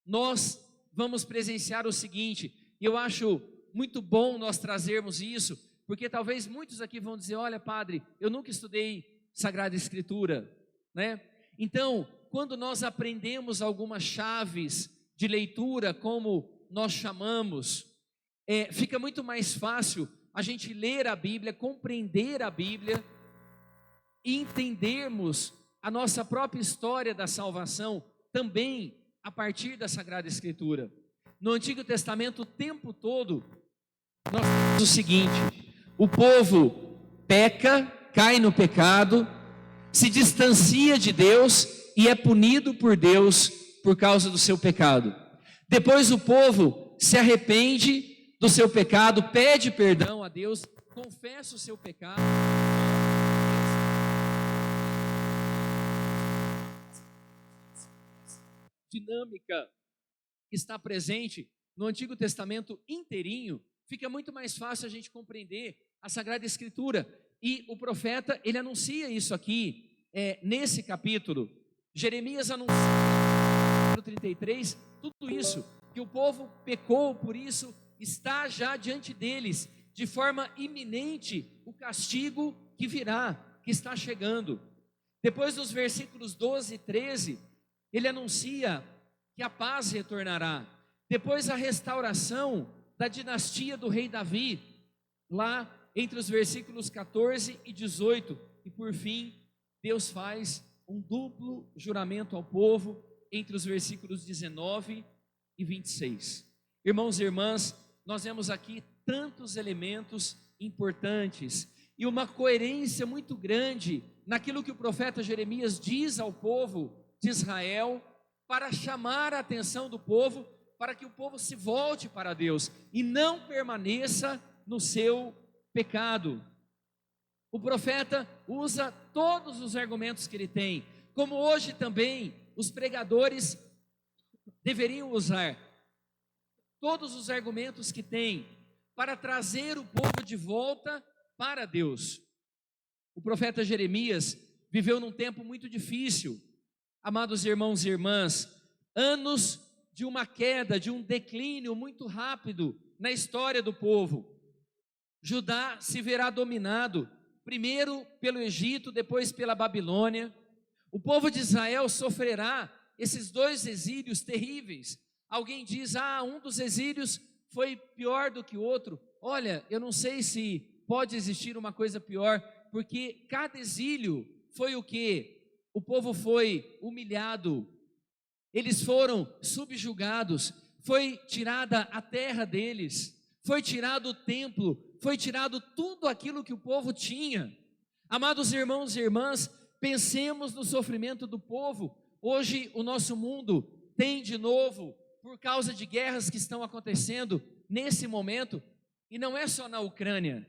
nós vamos presenciar o seguinte, e eu acho muito bom nós trazermos isso, porque talvez muitos aqui vão dizer, olha padre, eu nunca estudei Sagrada Escritura, né? Então, quando nós aprendemos algumas chaves de leitura, como nós chamamos, fica muito mais fácil a gente ler a Bíblia, compreender a Bíblia e entendermos a nossa própria história da salvação também a partir da Sagrada Escritura. No Antigo Testamento, o tempo todo, nós temos o seguinte: o povo peca, cai no pecado, se distancia de Deus e é punido por Deus por causa do seu pecado. Depois o povo se arrepende do seu pecado, pede perdão a Deus, confessa o seu pecado. Dinâmica que está presente no Antigo Testamento inteirinho, fica muito mais fácil a gente compreender a Sagrada Escritura. E o profeta, ele anuncia isso aqui, nesse capítulo. Jeremias anuncia no 33, tudo isso, que o povo pecou, por isso está já diante deles, de forma iminente, o castigo que virá, que está chegando. Depois dos versículos 12 e 13, ele anuncia que a paz retornará. Depois a restauração da dinastia do rei Davi, lá entre os versículos 14 e 18. E por fim, Deus faz um duplo juramento ao povo entre os versículos 19 e 26. Irmãos e irmãs, nós vemos aqui tantos elementos importantes e uma coerência muito grande naquilo que o profeta Jeremias diz ao povo de Israel, para chamar a atenção do povo, para que o povo se volte para Deus e não permaneça no seu pecado. O profeta usa todos os argumentos que ele tem, como hoje também os pregadores deveriam usar todos os argumentos que têm para trazer o povo de volta para Deus. O profeta Jeremias viveu num tempo muito difícil, amados irmãos e irmãs, anos de uma queda, de um declínio muito rápido na história do povo. Judá se verá dominado, primeiro pelo Egito, depois pela Babilônia. O povo de Israel sofrerá esses dois exílios terríveis. Alguém diz, um dos exílios foi pior do que o outro. olha, eu não sei se pode existir uma coisa pior, porque cada exílio foi o quê? O povo foi humilhado, eles foram subjugados, foi tirada a terra deles, foi tirado o templo, foi tirado tudo aquilo que o povo tinha. Amados irmãos e irmãs, pensemos no sofrimento do povo. Hoje o nosso mundo tem de novo, por causa de guerras que estão acontecendo nesse momento, e não é só na Ucrânia,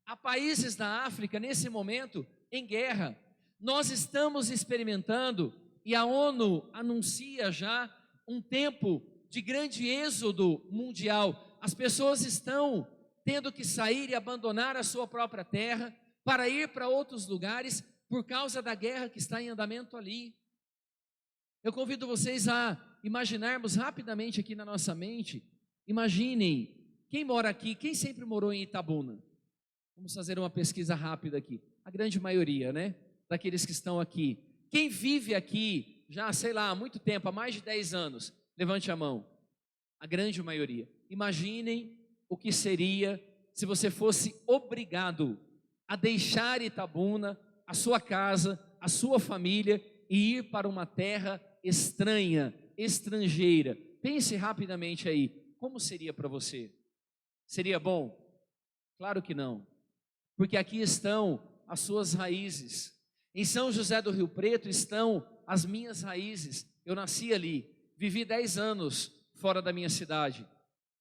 há países da África nesse momento em guerra. Nós estamos experimentando, e a ONU anuncia já um tempo de grande êxodo mundial. As pessoas estão tendo que sair e abandonar a sua própria terra para ir para outros lugares por causa da guerra que está em andamento ali. Eu convido vocês a imaginarmos rapidamente aqui na nossa mente. Imaginem, quem mora aqui, quem sempre morou em Itabuna? Vamos fazer uma pesquisa rápida aqui. A grande maioria, né? Daqueles que estão aqui. Quem vive aqui já, sei lá, há muito tempo, há mais de 10 anos, levante a mão. A grande maioria. Imaginem o que seria se você fosse obrigado a deixar Itabuna, a sua casa, a sua família e ir para uma terra estranha, estrangeira. Pense rapidamente aí, como seria para você? Seria bom? Claro que não, porque aqui estão as suas raízes. Em São José do Rio Preto estão as minhas raízes. Eu nasci ali, vivi 10 anos fora da minha cidade.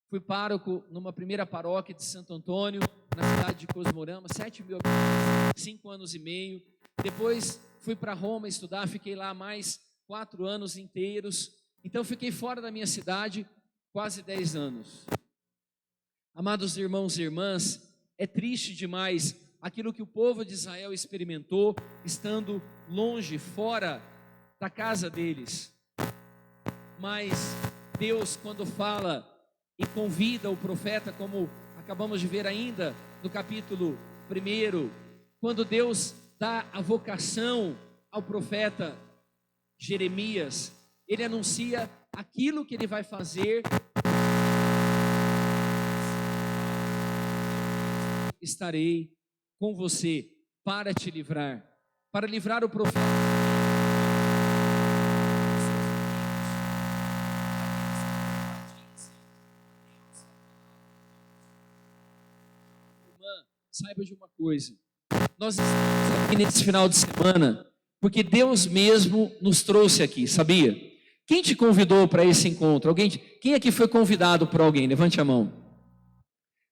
Fui pároco numa primeira paróquia de Santo Antônio, na cidade de Cosmorama, 7.000 habitantes, 5 anos e meio. Depois fui para Roma estudar, fiquei lá mais 4 anos inteiros. Então fiquei fora da minha cidade quase 10 anos. Amados irmãos e irmãs, é triste demais aquilo que o povo de Israel experimentou, estando longe, fora da casa deles. Mas Deus, quando fala e convida o profeta, como acabamos de ver ainda no capítulo 1, quando Deus dá a vocação ao profeta Jeremias, ele anuncia aquilo que ele vai fazer. Estarei com você para te livrar, para livrar o profeta. Irmã, saiba de uma coisa, nós estamos aqui nesse final de semana porque Deus mesmo nos trouxe aqui, sabia? Quem te convidou para esse encontro? Quem aqui foi convidado por alguém? Levante a mão.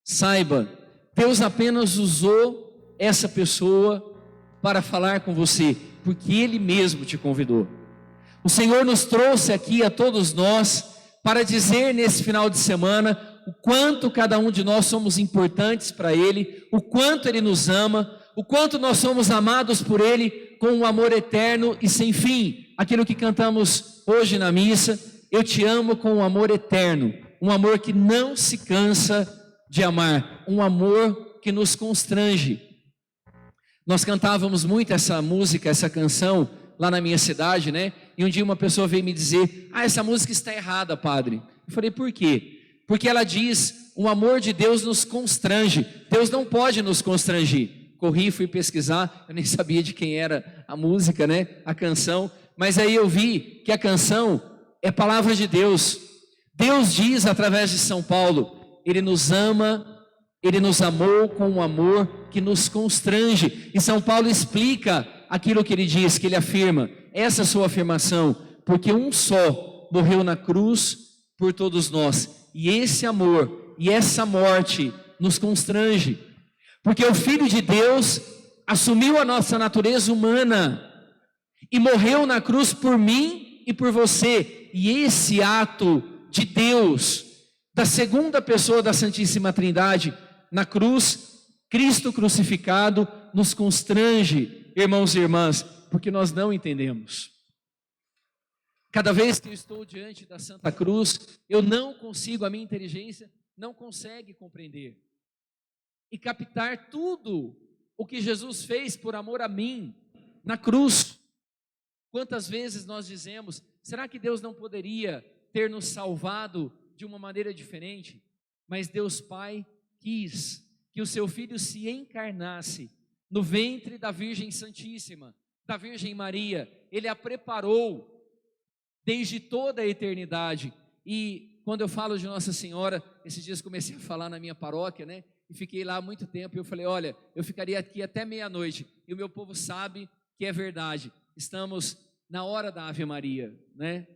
Saiba, Deus apenas usou essa pessoa para falar com você, porque Ele mesmo te convidou. O Senhor nos trouxe aqui a todos nós para dizer nesse final de semana o quanto cada um de nós somos importantes para Ele, o quanto Ele nos ama, o quanto nós somos amados por Ele com um amor eterno e sem fim. Aquilo que cantamos hoje na missa, eu te amo com um amor eterno, um amor que não se cansa de amar, um amor que nos constrange. Nós cantávamos muito essa música, essa canção lá na minha cidade, né? E um dia uma pessoa veio me dizer: essa música está errada, padre. Eu falei: por quê? Porque ela diz: o amor de Deus nos constrange. Deus não pode nos constranger. Corri, fui pesquisar, eu nem sabia de quem era a música, né? A canção. Mas aí eu vi que a canção é palavra de Deus. Deus diz através de São Paulo: Ele nos ama, Ele nos amou com um amor que nos constrange. E São Paulo explica aquilo que ele diz, que ele afirma, essa sua afirmação: porque um só morreu na cruz por todos nós, e esse amor e essa morte nos constrange, porque o Filho de Deus assumiu a nossa natureza humana e morreu na cruz por mim e por você. E esse ato de Deus, da segunda pessoa da Santíssima Trindade, na cruz, Cristo crucificado, nos constrange, irmãos e irmãs, porque nós não entendemos. Cada vez que eu estou diante da Santa Cruz, eu não consigo, a minha inteligência não consegue compreender e captar tudo o que Jesus fez por amor a mim na cruz. Quantas vezes nós dizemos: será que Deus não poderia ter nos salvado de uma maneira diferente? Mas Deus Pai, quis que o seu Filho se encarnasse no ventre da Virgem Santíssima, da Virgem Maria. Ele a preparou desde toda a eternidade. E quando eu falo de Nossa Senhora, esses dias comecei a falar na minha paróquia, né? E fiquei lá há muito tempo, e eu falei, olha, eu ficaria aqui até meia-noite, e o meu povo sabe que é verdade. Estamos na hora da Ave Maria, né?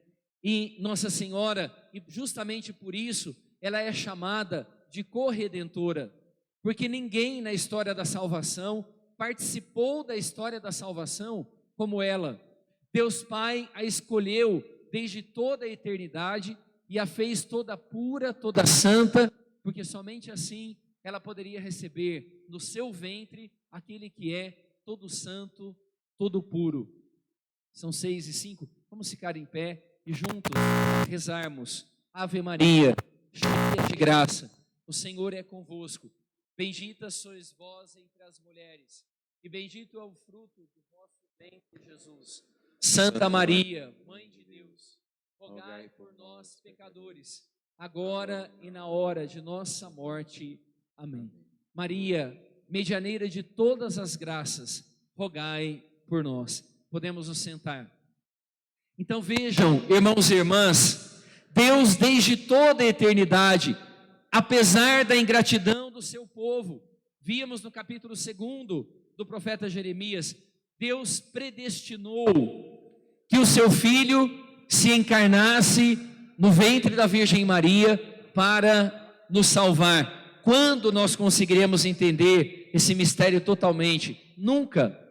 E Nossa Senhora, e justamente por isso, ela é chamada de corredentora, porque ninguém na história da salvação participou da história da salvação como ela. Deus Pai a escolheu desde toda a eternidade e a fez toda pura, toda santa, porque somente assim ela poderia receber no seu ventre aquele que é todo santo, todo puro. São 6:05, vamos ficar em pé e juntos rezarmos. Ave Maria, cheia de graça, o Senhor é convosco. Bendita sois vós entre as mulheres, e bendito é o fruto do vosso ventre, Jesus. Santa Maria, Mãe de Deus, rogai por nós, pecadores, agora e na hora de nossa morte. Amém. Maria, medianeira de todas as graças, rogai por nós. Podemos nos sentar. Então vejam, irmãos e irmãs, Deus desde toda a eternidade, apesar da ingratidão do seu povo, víamos no capítulo 2 do profeta Jeremias, Deus predestinou que o seu Filho se encarnasse no ventre da Virgem Maria para nos salvar. Quando nós conseguiremos entender esse mistério totalmente? Nunca.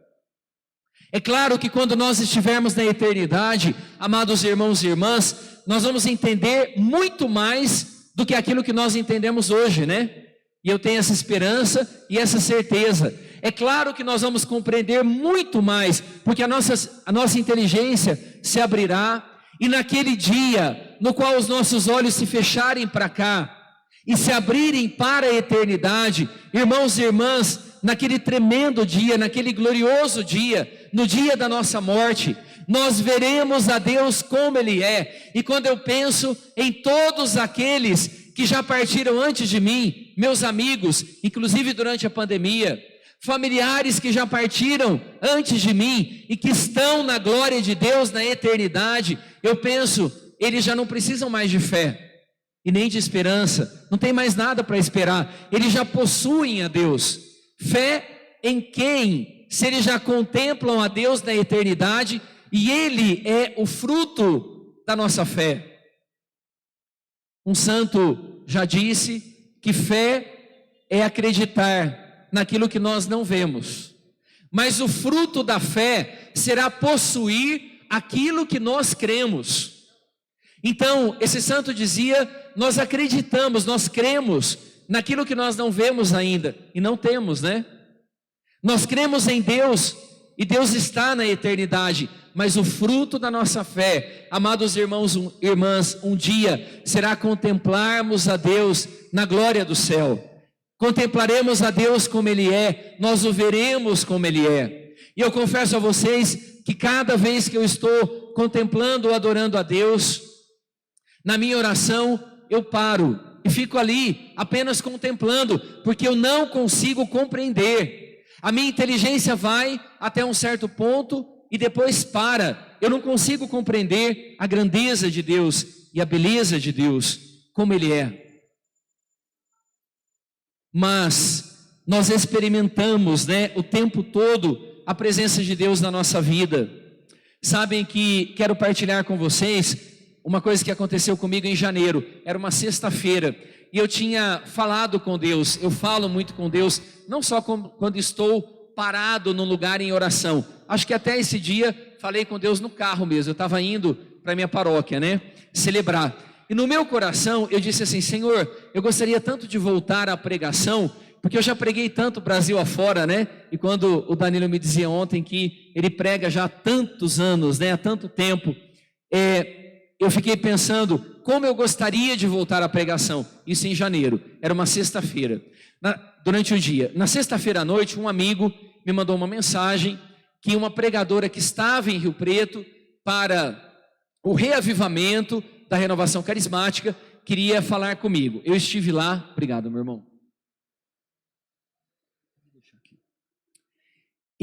É claro que quando nós estivermos na eternidade, amados irmãos e irmãs, nós vamos entender muito mais do que aquilo que nós entendemos hoje, né? E eu tenho essa esperança e essa certeza. É claro que nós vamos compreender muito mais, porque a nossa inteligência se abrirá, e naquele dia, no qual os nossos olhos se fecharem para cá, e se abrirem para a eternidade, irmãos e irmãs, naquele tremendo dia, naquele glorioso dia, no dia da nossa morte, nós veremos a Deus como Ele é. E quando eu penso em todos aqueles que já partiram antes de mim, meus amigos, inclusive durante a pandemia, familiares que já partiram antes de mim e que estão na glória de Deus na eternidade, eu penso, eles já não precisam mais de fé e nem de esperança, não tem mais nada para esperar, eles já possuem a Deus. Fé em quem? Se eles já contemplam a Deus na eternidade, e Ele é o fruto da nossa fé. Um santo já disse que fé é acreditar naquilo que nós não vemos, mas o fruto da fé será possuir aquilo que nós cremos. Então, esse santo dizia, nós acreditamos, nós cremos naquilo que nós não vemos ainda, e não temos, né? Nós cremos em Deus, e Deus está na eternidade, mas o fruto da nossa fé, amados irmãos e irmãs, um dia será contemplarmos a Deus na glória do céu. Contemplaremos a Deus como Ele é, nós o veremos como Ele é. E eu confesso a vocês que cada vez que eu estou contemplando ou adorando a Deus, na minha oração eu paro e fico ali apenas contemplando, porque eu não consigo compreender. A minha inteligência vai até um certo ponto e depois para. Eu não consigo compreender a grandeza de Deus e a beleza de Deus, como Ele é. Mas nós experimentamos, né, o tempo todo a presença de Deus na nossa vida. Sabem que quero partilhar com vocês uma coisa que aconteceu comigo em janeiro. Era uma sexta-feira e eu tinha falado com Deus. Eu falo muito com Deus, não só quando estou parado num lugar em oração. Acho que até esse dia falei com Deus no carro mesmo. Eu estava indo para minha paróquia, né, celebrar. E no meu coração eu disse assim: Senhor, eu gostaria tanto de voltar à pregação, porque eu já preguei tanto Brasil afora, né? E quando o Danilo me dizia ontem que ele prega já há tantos anos, né, há tanto tempo, eu fiquei pensando como eu gostaria de voltar à pregação. Isso em janeiro, era uma sexta-feira, durante o dia. Na sexta-feira à noite, um amigo me mandou uma mensagem que uma pregadora que estava em Rio Preto para o reavivamento da renovação carismática queria falar comigo. Eu estive lá, obrigado meu irmão,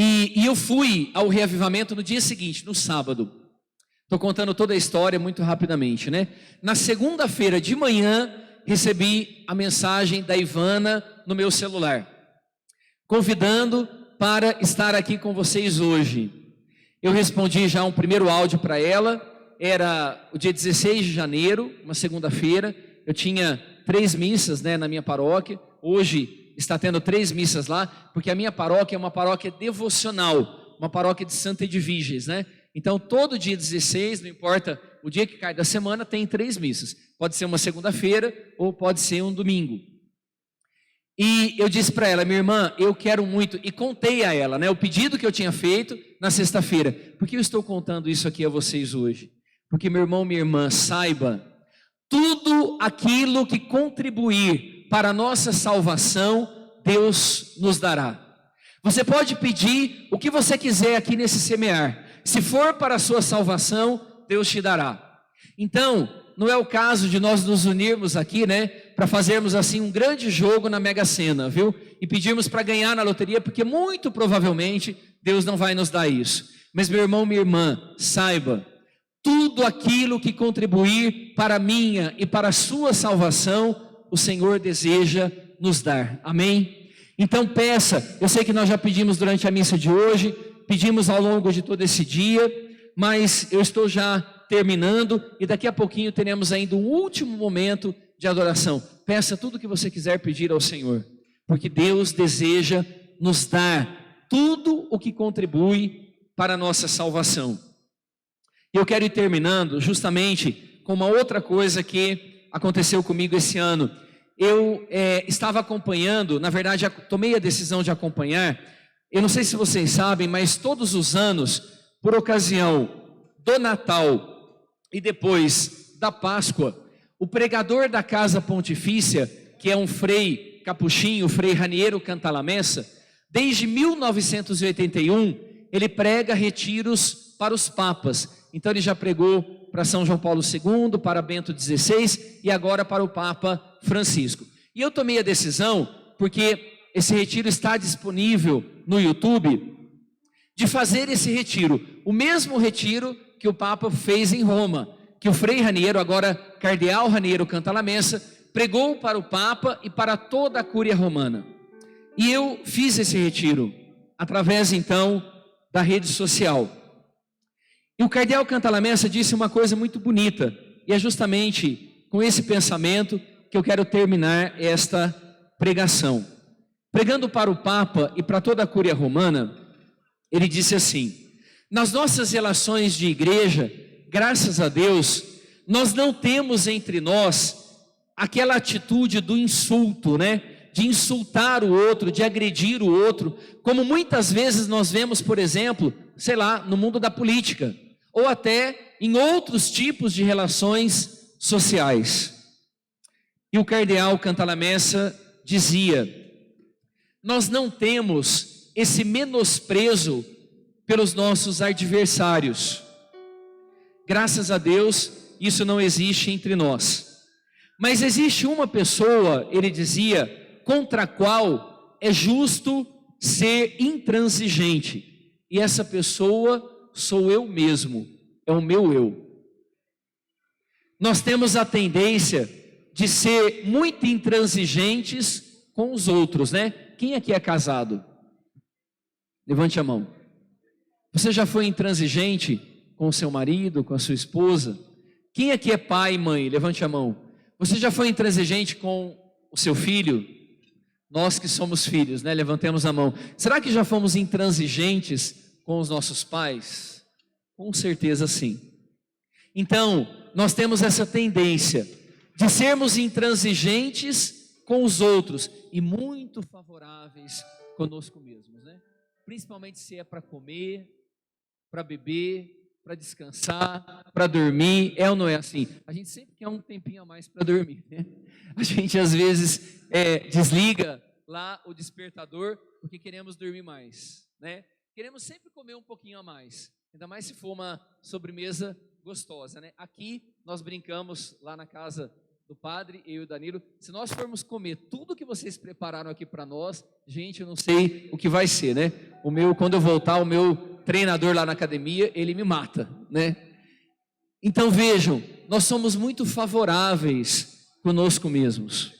E eu fui ao reavivamento no dia seguinte, no sábado. Estou contando toda a história muito rapidamente, né? Na segunda-feira de manhã, recebi a mensagem da Ivana no meu celular, convidando para estar aqui com vocês hoje. Eu respondi já um primeiro áudio para ela, era o dia 16 de janeiro, uma segunda-feira. Eu tinha 3 missas, né, na minha paróquia. Hoje está tendo 3 missas lá, porque a minha paróquia é uma paróquia devocional, uma paróquia de Santa Edviges, né? Então todo dia 16, não importa o dia que cai da semana, tem 3 missas. Pode ser uma segunda-feira ou pode ser um domingo. E eu disse para ela: minha irmã, eu quero muito, e contei a ela, né, o pedido que eu tinha feito na sexta-feira. Por que eu estou contando isso aqui a vocês hoje? Porque, meu irmão, minha irmã, saiba, tudo aquilo que contribuir para a nossa salvação, Deus nos dará. Você pode pedir o que você quiser aqui nesse semear. Se for para a sua salvação, Deus te dará. Então, não é o caso de nós nos unirmos aqui, né, para fazermos assim um grande jogo na Mega Sena, viu? E pedirmos para ganhar na loteria, porque muito provavelmente Deus não vai nos dar isso. Mas, meu irmão, minha irmã, saiba, tudo aquilo que contribuir para a minha e para a sua salvação, o Senhor deseja nos dar. Amém? Então peça. Eu sei que nós já pedimos durante a missa de hoje, pedimos ao longo de todo esse dia, mas eu estou já terminando e daqui a pouquinho teremos ainda um último momento de adoração. Peça tudo o que você quiser pedir ao Senhor, porque Deus deseja nos dar tudo o que contribui para a nossa salvação. E eu quero ir terminando justamente com uma outra coisa que aconteceu comigo esse ano. Eu estava acompanhando, na verdade tomei a decisão de acompanhar. Eu não sei se vocês sabem, mas todos os anos, por ocasião do Natal e depois da Páscoa, o pregador da Casa Pontifícia, que é um frei capuchinho, o frei Raniero Cantalamessa, desde 1981, ele prega retiros para os papas. Então ele já pregou para São João Paulo II, para Bento XVI e agora para o Papa Francisco. E eu tomei a decisão, porque esse retiro está disponível no YouTube, de fazer esse retiro, o mesmo retiro que o Papa fez em Roma, que o Frei Raniero, agora Cardeal Raniero Cantalamessa, pregou para o Papa e para toda a Cúria Romana. E eu fiz esse retiro, através então da rede social. E o Cardeal Cantalamessa disse uma coisa muito bonita, e é justamente com esse pensamento que eu quero terminar esta pregação. Pregando para o Papa e para toda a Cúria Romana, ele disse assim: nas nossas relações de igreja, graças a Deus, nós não temos entre nós aquela atitude do insulto, né? De insultar o outro, de agredir o outro, como muitas vezes nós vemos, por exemplo, sei lá, no mundo da política, ou até em outros tipos de relações sociais. E o Cardeal Cantalamessa dizia: nós não temos esse menosprezo pelos nossos adversários. Graças a Deus, isso não existe entre nós. Mas existe uma pessoa, ele dizia, contra a qual é justo ser intransigente. E essa pessoa sou eu mesmo, é o meu eu. Nós temos a tendência de ser muito intransigentes com os outros, né? Quem aqui é casado? Levante a mão. Você já foi intransigente com o seu marido, com a sua esposa? Quem aqui é pai e mãe? Levante a mão. Você já foi intransigente com o seu filho? Nós que somos filhos, né? Levantemos a mão. Será que já fomos intransigentes com os nossos pais? Com certeza sim. Então, nós temos essa tendência de sermos intransigentes com os outros e muito favoráveis conosco mesmos, né? Principalmente se é para comer, para beber, para descansar, para dormir. É ou não é assim? A gente sempre quer um tempinho a mais para dormir, né? A gente às vezes desliga lá o despertador porque queremos dormir mais, né? Queremos sempre comer um pouquinho a mais, ainda mais se for uma sobremesa gostosa, né? Aqui nós brincamos lá na casa do padre, eu e o Danilo, se nós formos comer tudo que vocês prepararam aqui para nós, gente, eu não sei o que vai ser, né? Quando eu voltar, o meu treinador lá na academia, ele me mata, né? Então vejam, nós somos muito favoráveis conosco mesmos.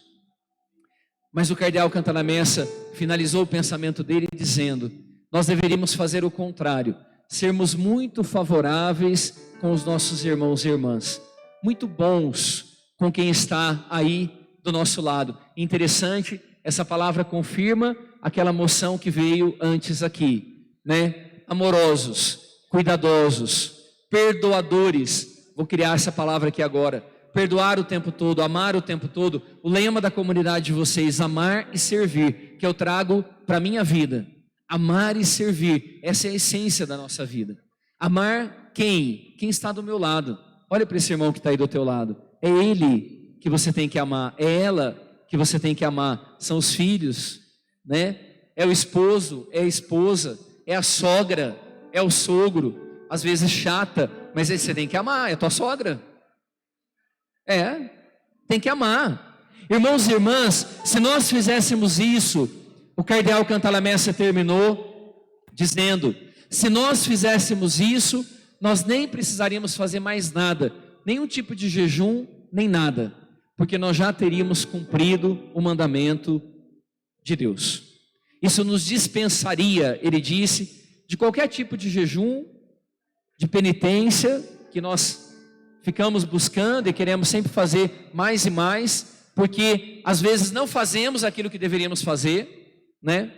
Mas o cardeal Cantalamessa finalizou o pensamento dele dizendo: nós deveríamos fazer o contrário, sermos muito favoráveis com os nossos irmãos e irmãs, muito bons com quem está aí do nosso lado. Interessante, essa palavra confirma aquela moção que veio antes aqui, né? Amorosos, cuidadosos, perdoadores. Vou criar essa palavra aqui agora. Perdoar o tempo todo, amar o tempo todo. O lema da comunidade de vocês, amar e servir, que eu trago para a minha vida. Amar e servir, essa é a essência da nossa vida. Amar quem? Quem está do meu lado. Olha para esse irmão que está aí do teu lado. É ele que você tem que amar, é ela que você tem que amar. São os filhos, né? É o esposo, é a esposa, é a sogra, é o sogro. Às vezes chata, mas aí você tem que amar, é a tua sogra. Tem que amar. Irmãos e irmãs, se nós fizéssemos isso, o cardeal Cantalamessa terminou dizendo: se nós fizéssemos isso, nós nem precisaríamos fazer mais nada, nenhum tipo de jejum, nem nada, porque nós já teríamos cumprido o mandamento de Deus. Isso nos dispensaria, ele disse, de qualquer tipo de jejum, de penitência, que nós ficamos buscando e queremos sempre fazer mais e mais, porque às vezes não fazemos aquilo que deveríamos fazer, né?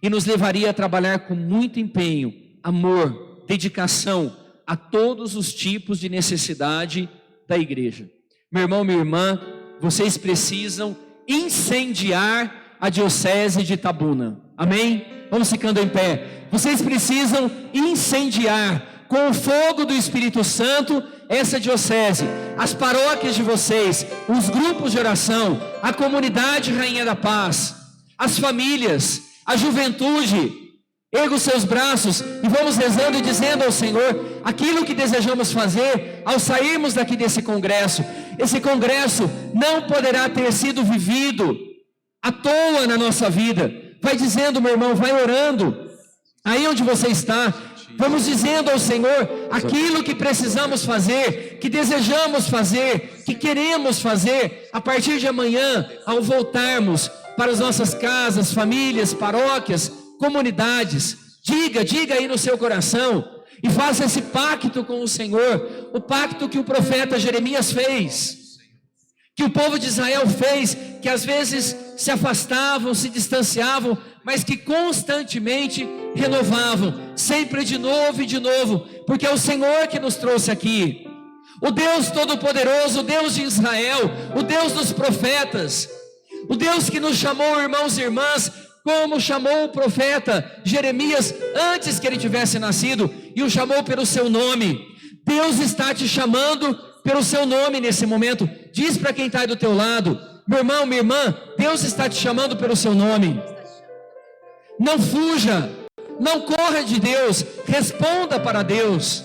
E nos levaria a trabalhar com muito empenho, amor, dedicação a todos os tipos de necessidade da igreja. Meu irmão, minha irmã, vocês precisam incendiar a diocese de Itabuna. Amém? Vamos ficando em pé. Vocês precisam incendiar com o fogo do Espírito Santo essa diocese, as paróquias de vocês, os grupos de oração, a comunidade Rainha da Paz, as famílias, a juventude. Erga os seus braços e vamos rezando e dizendo ao Senhor aquilo que desejamos fazer ao sairmos daqui desse congresso. Esse congresso não poderá ter sido vivido à toa na nossa vida. Vai dizendo, meu irmão, vai orando aí onde você está. Vamos dizendo ao Senhor aquilo que precisamos fazer, que desejamos fazer, que queremos fazer a partir de amanhã, ao voltarmos para as nossas casas, famílias, paróquias, comunidades. Diga aí no seu coração e faça esse pacto com o Senhor, o pacto que o profeta Jeremias fez, que o povo de Israel fez, que às vezes se afastavam, se distanciavam, mas que constantemente renovavam, sempre de novo e de novo, porque é o Senhor que nos trouxe aqui, o Deus Todo-Poderoso, o Deus de Israel, o Deus dos profetas, o Deus que nos chamou, irmãos e irmãs, como chamou o profeta Jeremias antes que ele tivesse nascido, e o chamou pelo seu nome. Deus está te chamando pelo seu nome nesse momento. Diz para quem está aí do teu lado: meu irmão, minha irmã, Deus está te chamando pelo seu nome. Não fuja, não corra de Deus, responda para Deus.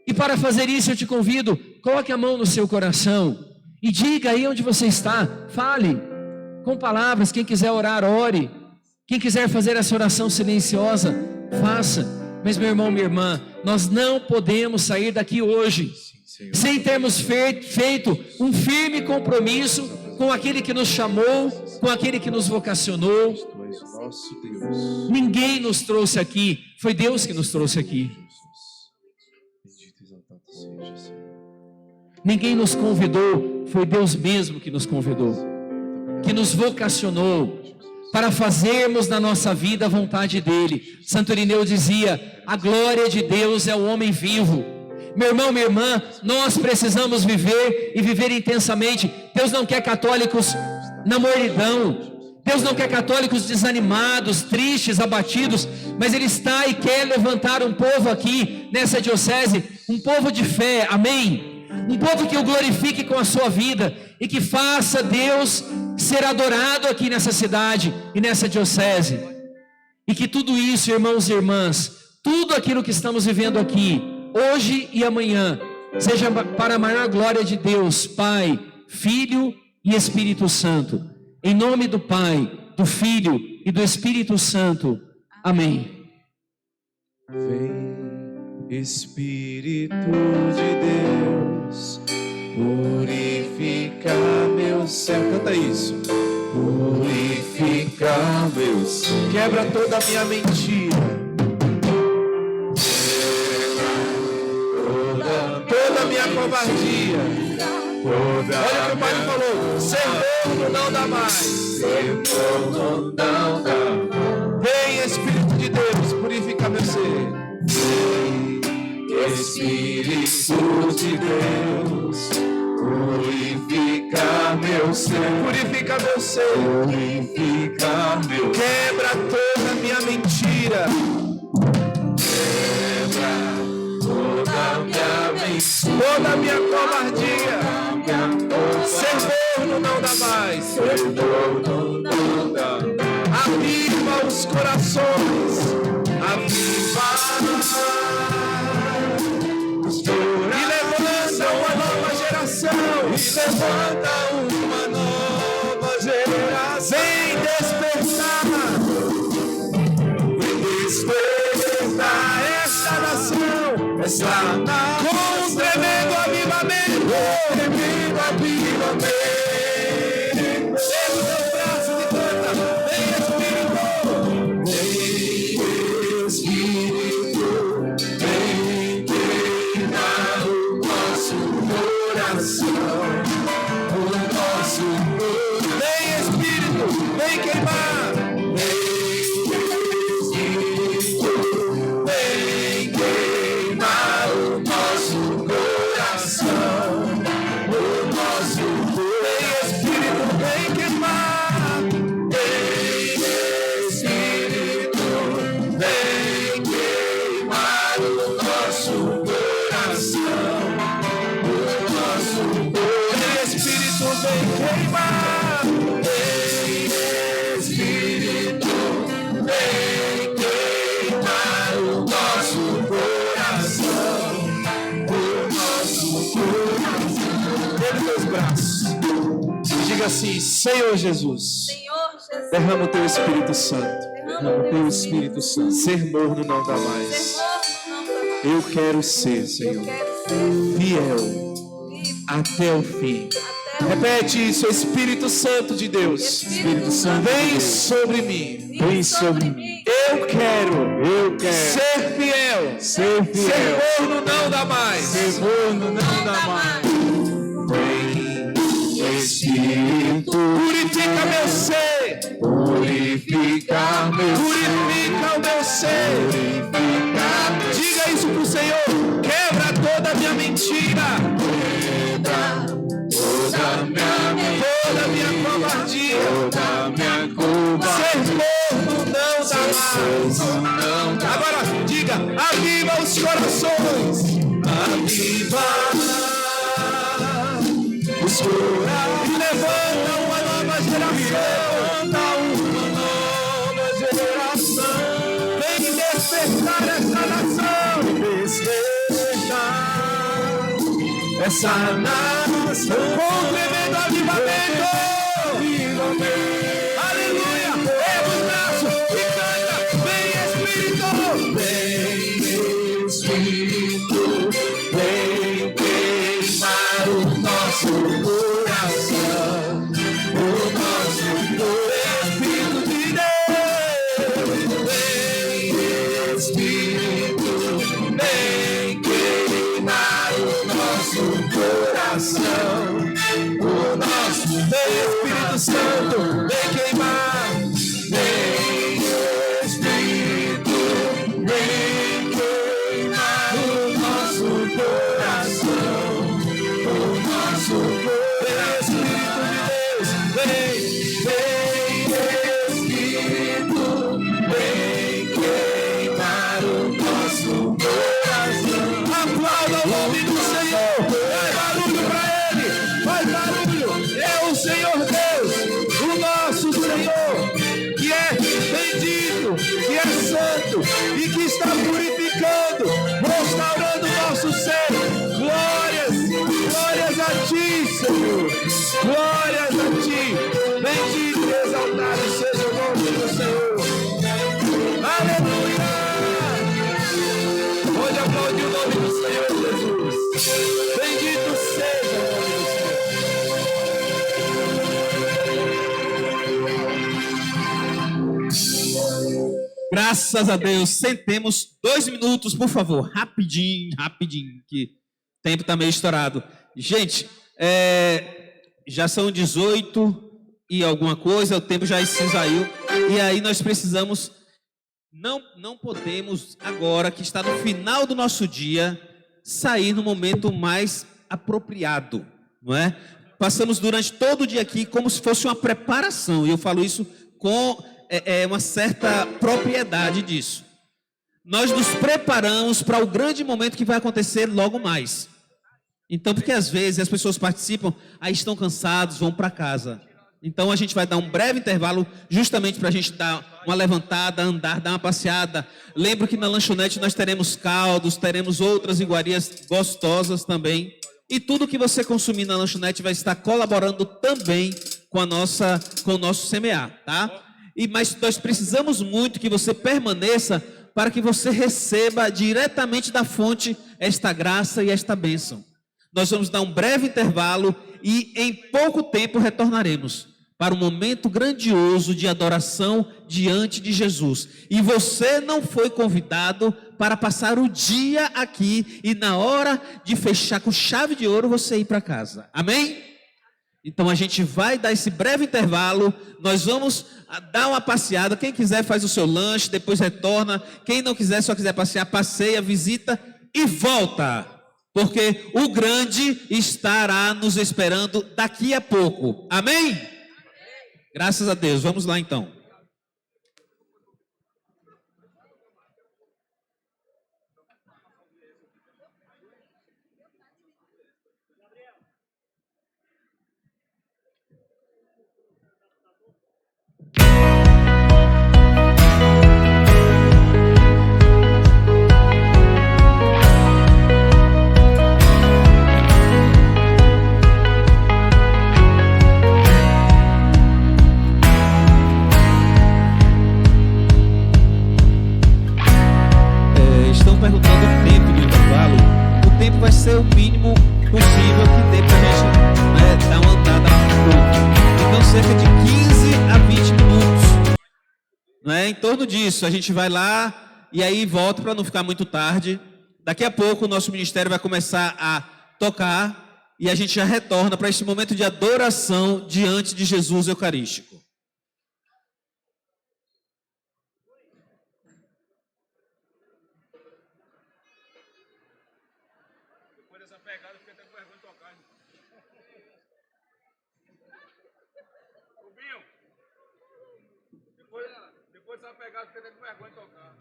E para fazer isso eu te convido, coloque a mão no seu coração e diga aí onde você está, fale com palavras. Quem quiser orar, ore. Quem quiser fazer essa oração silenciosa, faça. Mas meu irmão, minha irmã, nós não podemos sair daqui hoje sem termos feito um firme compromisso com aquele que nos chamou, com aquele que nos vocacionou. Ninguém nos trouxe aqui, foi Deus que nos trouxe aqui. Ninguém nos convidou, foi Deus mesmo que nos convidou, que nos vocacionou para fazermos na nossa vida a vontade dele. Santo Irineu dizia: a glória de Deus é o homem vivo. Meu irmão, minha irmã, nós precisamos viver e viver intensamente. Deus não quer católicos na mornidão, Deus não quer católicos desanimados, tristes, abatidos, mas Ele está e quer levantar um povo aqui nessa diocese, um povo de fé, amém? Um povo que o glorifique com a sua vida e que faça Deus ser adorado aqui nessa cidade e nessa diocese. E que tudo isso, irmãos e irmãs, tudo aquilo que estamos vivendo aqui, hoje e amanhã, seja para a maior glória de Deus, Pai, Filho e Espírito Santo. Em nome do Pai, do Filho e do Espírito Santo. Amém. Vem, Espírito de Deus, purifica meu ser. Canta isso. Purifica meu ser. Quebra toda a minha mentira. Toda a minha covardia. Olha o que o Pai falou. Ser morno não dá mais. Ser morno não dá mais. Vem, Espírito de Deus, purifica meu ser. Vem, Espírito de Deus, purifica meu ser. Purifica meu ser. Purifica meu ser. Quebra toda a minha mentira. Quebra toda a minha mentira. Toda a minha covardia. Ser morno não dá mais. Ser morno não dá mais. Aviva os corações. Aviva os corações. E levanta uma nova geração. E levanta uma nova geração. Vem despertar. Vem despertar esta nação. Esta nação. Com um tremendo avivamento. Tremendo avivamento. Ergue os braços e canta. Vem, Espírito. Vem queimar o nosso coração. O nosso coração. Vem, Espírito. Vem queimar. Vem, Espírito. Vem queimar o nosso coração. O nosso coração. Vem, Espírito. Vem queimar. Vem, Espírito. Vem queimar o nosso coração. O nosso coração. Vem, Espírito. Vem queimar. Vem, Espírito. Vem queimar o nosso coração. O nosso coração. Ergue os braços. Diga assim: Senhor Jesus, Senhor Jesus, derrama o teu Espírito Santo. derrama o teu Espírito Santo. Ser morno não dá Ser mais. morno não dá mais. Eu quero ser, Eu Senhor, quero ser fiel livre até o fim. até o Repete isso: Espírito Santo de Deus, Espírito Santo de vem Deus. sobre mim. Vem sobre mim. Eu quero ser fiel. Ser morno não dá mais. Ser morno Não dá mais. Vem, Espírito, purifica meu ser. Purifica o meu ser. Diga isso pro Senhor. Quebra toda a minha mentira. Quebra Toda a minha covardia. Ser morno não dá mais. Agora diga: aviva os corações. Aviva os corações. E levanta uma nova geração. Vem despertar essa nação. Despertar essa nação. Com tremendo avivamento. Aleluia. Ergue os braços e canta. Vem, Espírito. Vem, Espírito. Vem queimar o nosso coração. O nosso coração. Espírito de Deus. Vem, Espírito. Vem queimar o nosso coração. O nosso Espírito Santo, vem queimar. Vem, Espírito, vem queimar o nosso coração. O nosso coração. Bendito seja o nome do Senhor. Graças a Deus. Sentemos 2 minutos, por favor. Rapidinho, rapidinho, que o tempo está meio estourado. Gente, já são 18 e alguma coisa, o tempo já se esvaiu. E aí nós precisamos, não podemos agora, que está no final do nosso dia, sair no momento mais apropriado, não é? Passamos durante todo o dia aqui como se fosse uma preparação, e eu falo isso com uma certa propriedade disso. Nós nos preparamos para o grande momento que vai acontecer logo mais. Então, porque às vezes as pessoas participam, aí estão cansados, vão para casa. Então a gente vai dar um breve intervalo justamente para a gente dar uma levantada, andar, dar uma passeada. Lembro que na lanchonete nós teremos caldos, teremos outras iguarias gostosas também. E tudo que você consumir na lanchonete vai estar colaborando também com o nosso semear, tá? Mas nós precisamos muito que você permaneça para que você receba diretamente da fonte esta graça e esta bênção. Nós vamos dar um breve intervalo e em pouco tempo retornaremos para um momento grandioso de adoração diante de Jesus. E você não foi convidado para passar o dia aqui e na hora de fechar com chave de ouro você ir para casa. Amém? Então a gente vai dar esse breve intervalo, nós vamos dar uma passeada. Quem quiser faz o seu lanche, depois retorna. Quem não quiser, só quiser passear, passeia, visita e volta. Porque o grande estará nos esperando daqui a pouco. Amém? Graças a Deus. Vamos lá então. Vai ser o mínimo possível que dê para a gente dar uma andada pouco. Então cerca de 15 a 20 minutos, em torno disso. A gente vai lá e aí volta para não ficar muito tarde. Daqui a pouco o nosso ministério vai começar a tocar e a gente já retorna para esse momento de adoração diante de Jesus Eucarístico. Depois essa pegada fica até com vergonha de tocar.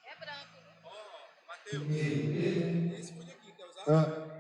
É branco. Ó, Mateus. Esse fone aqui, quer usar?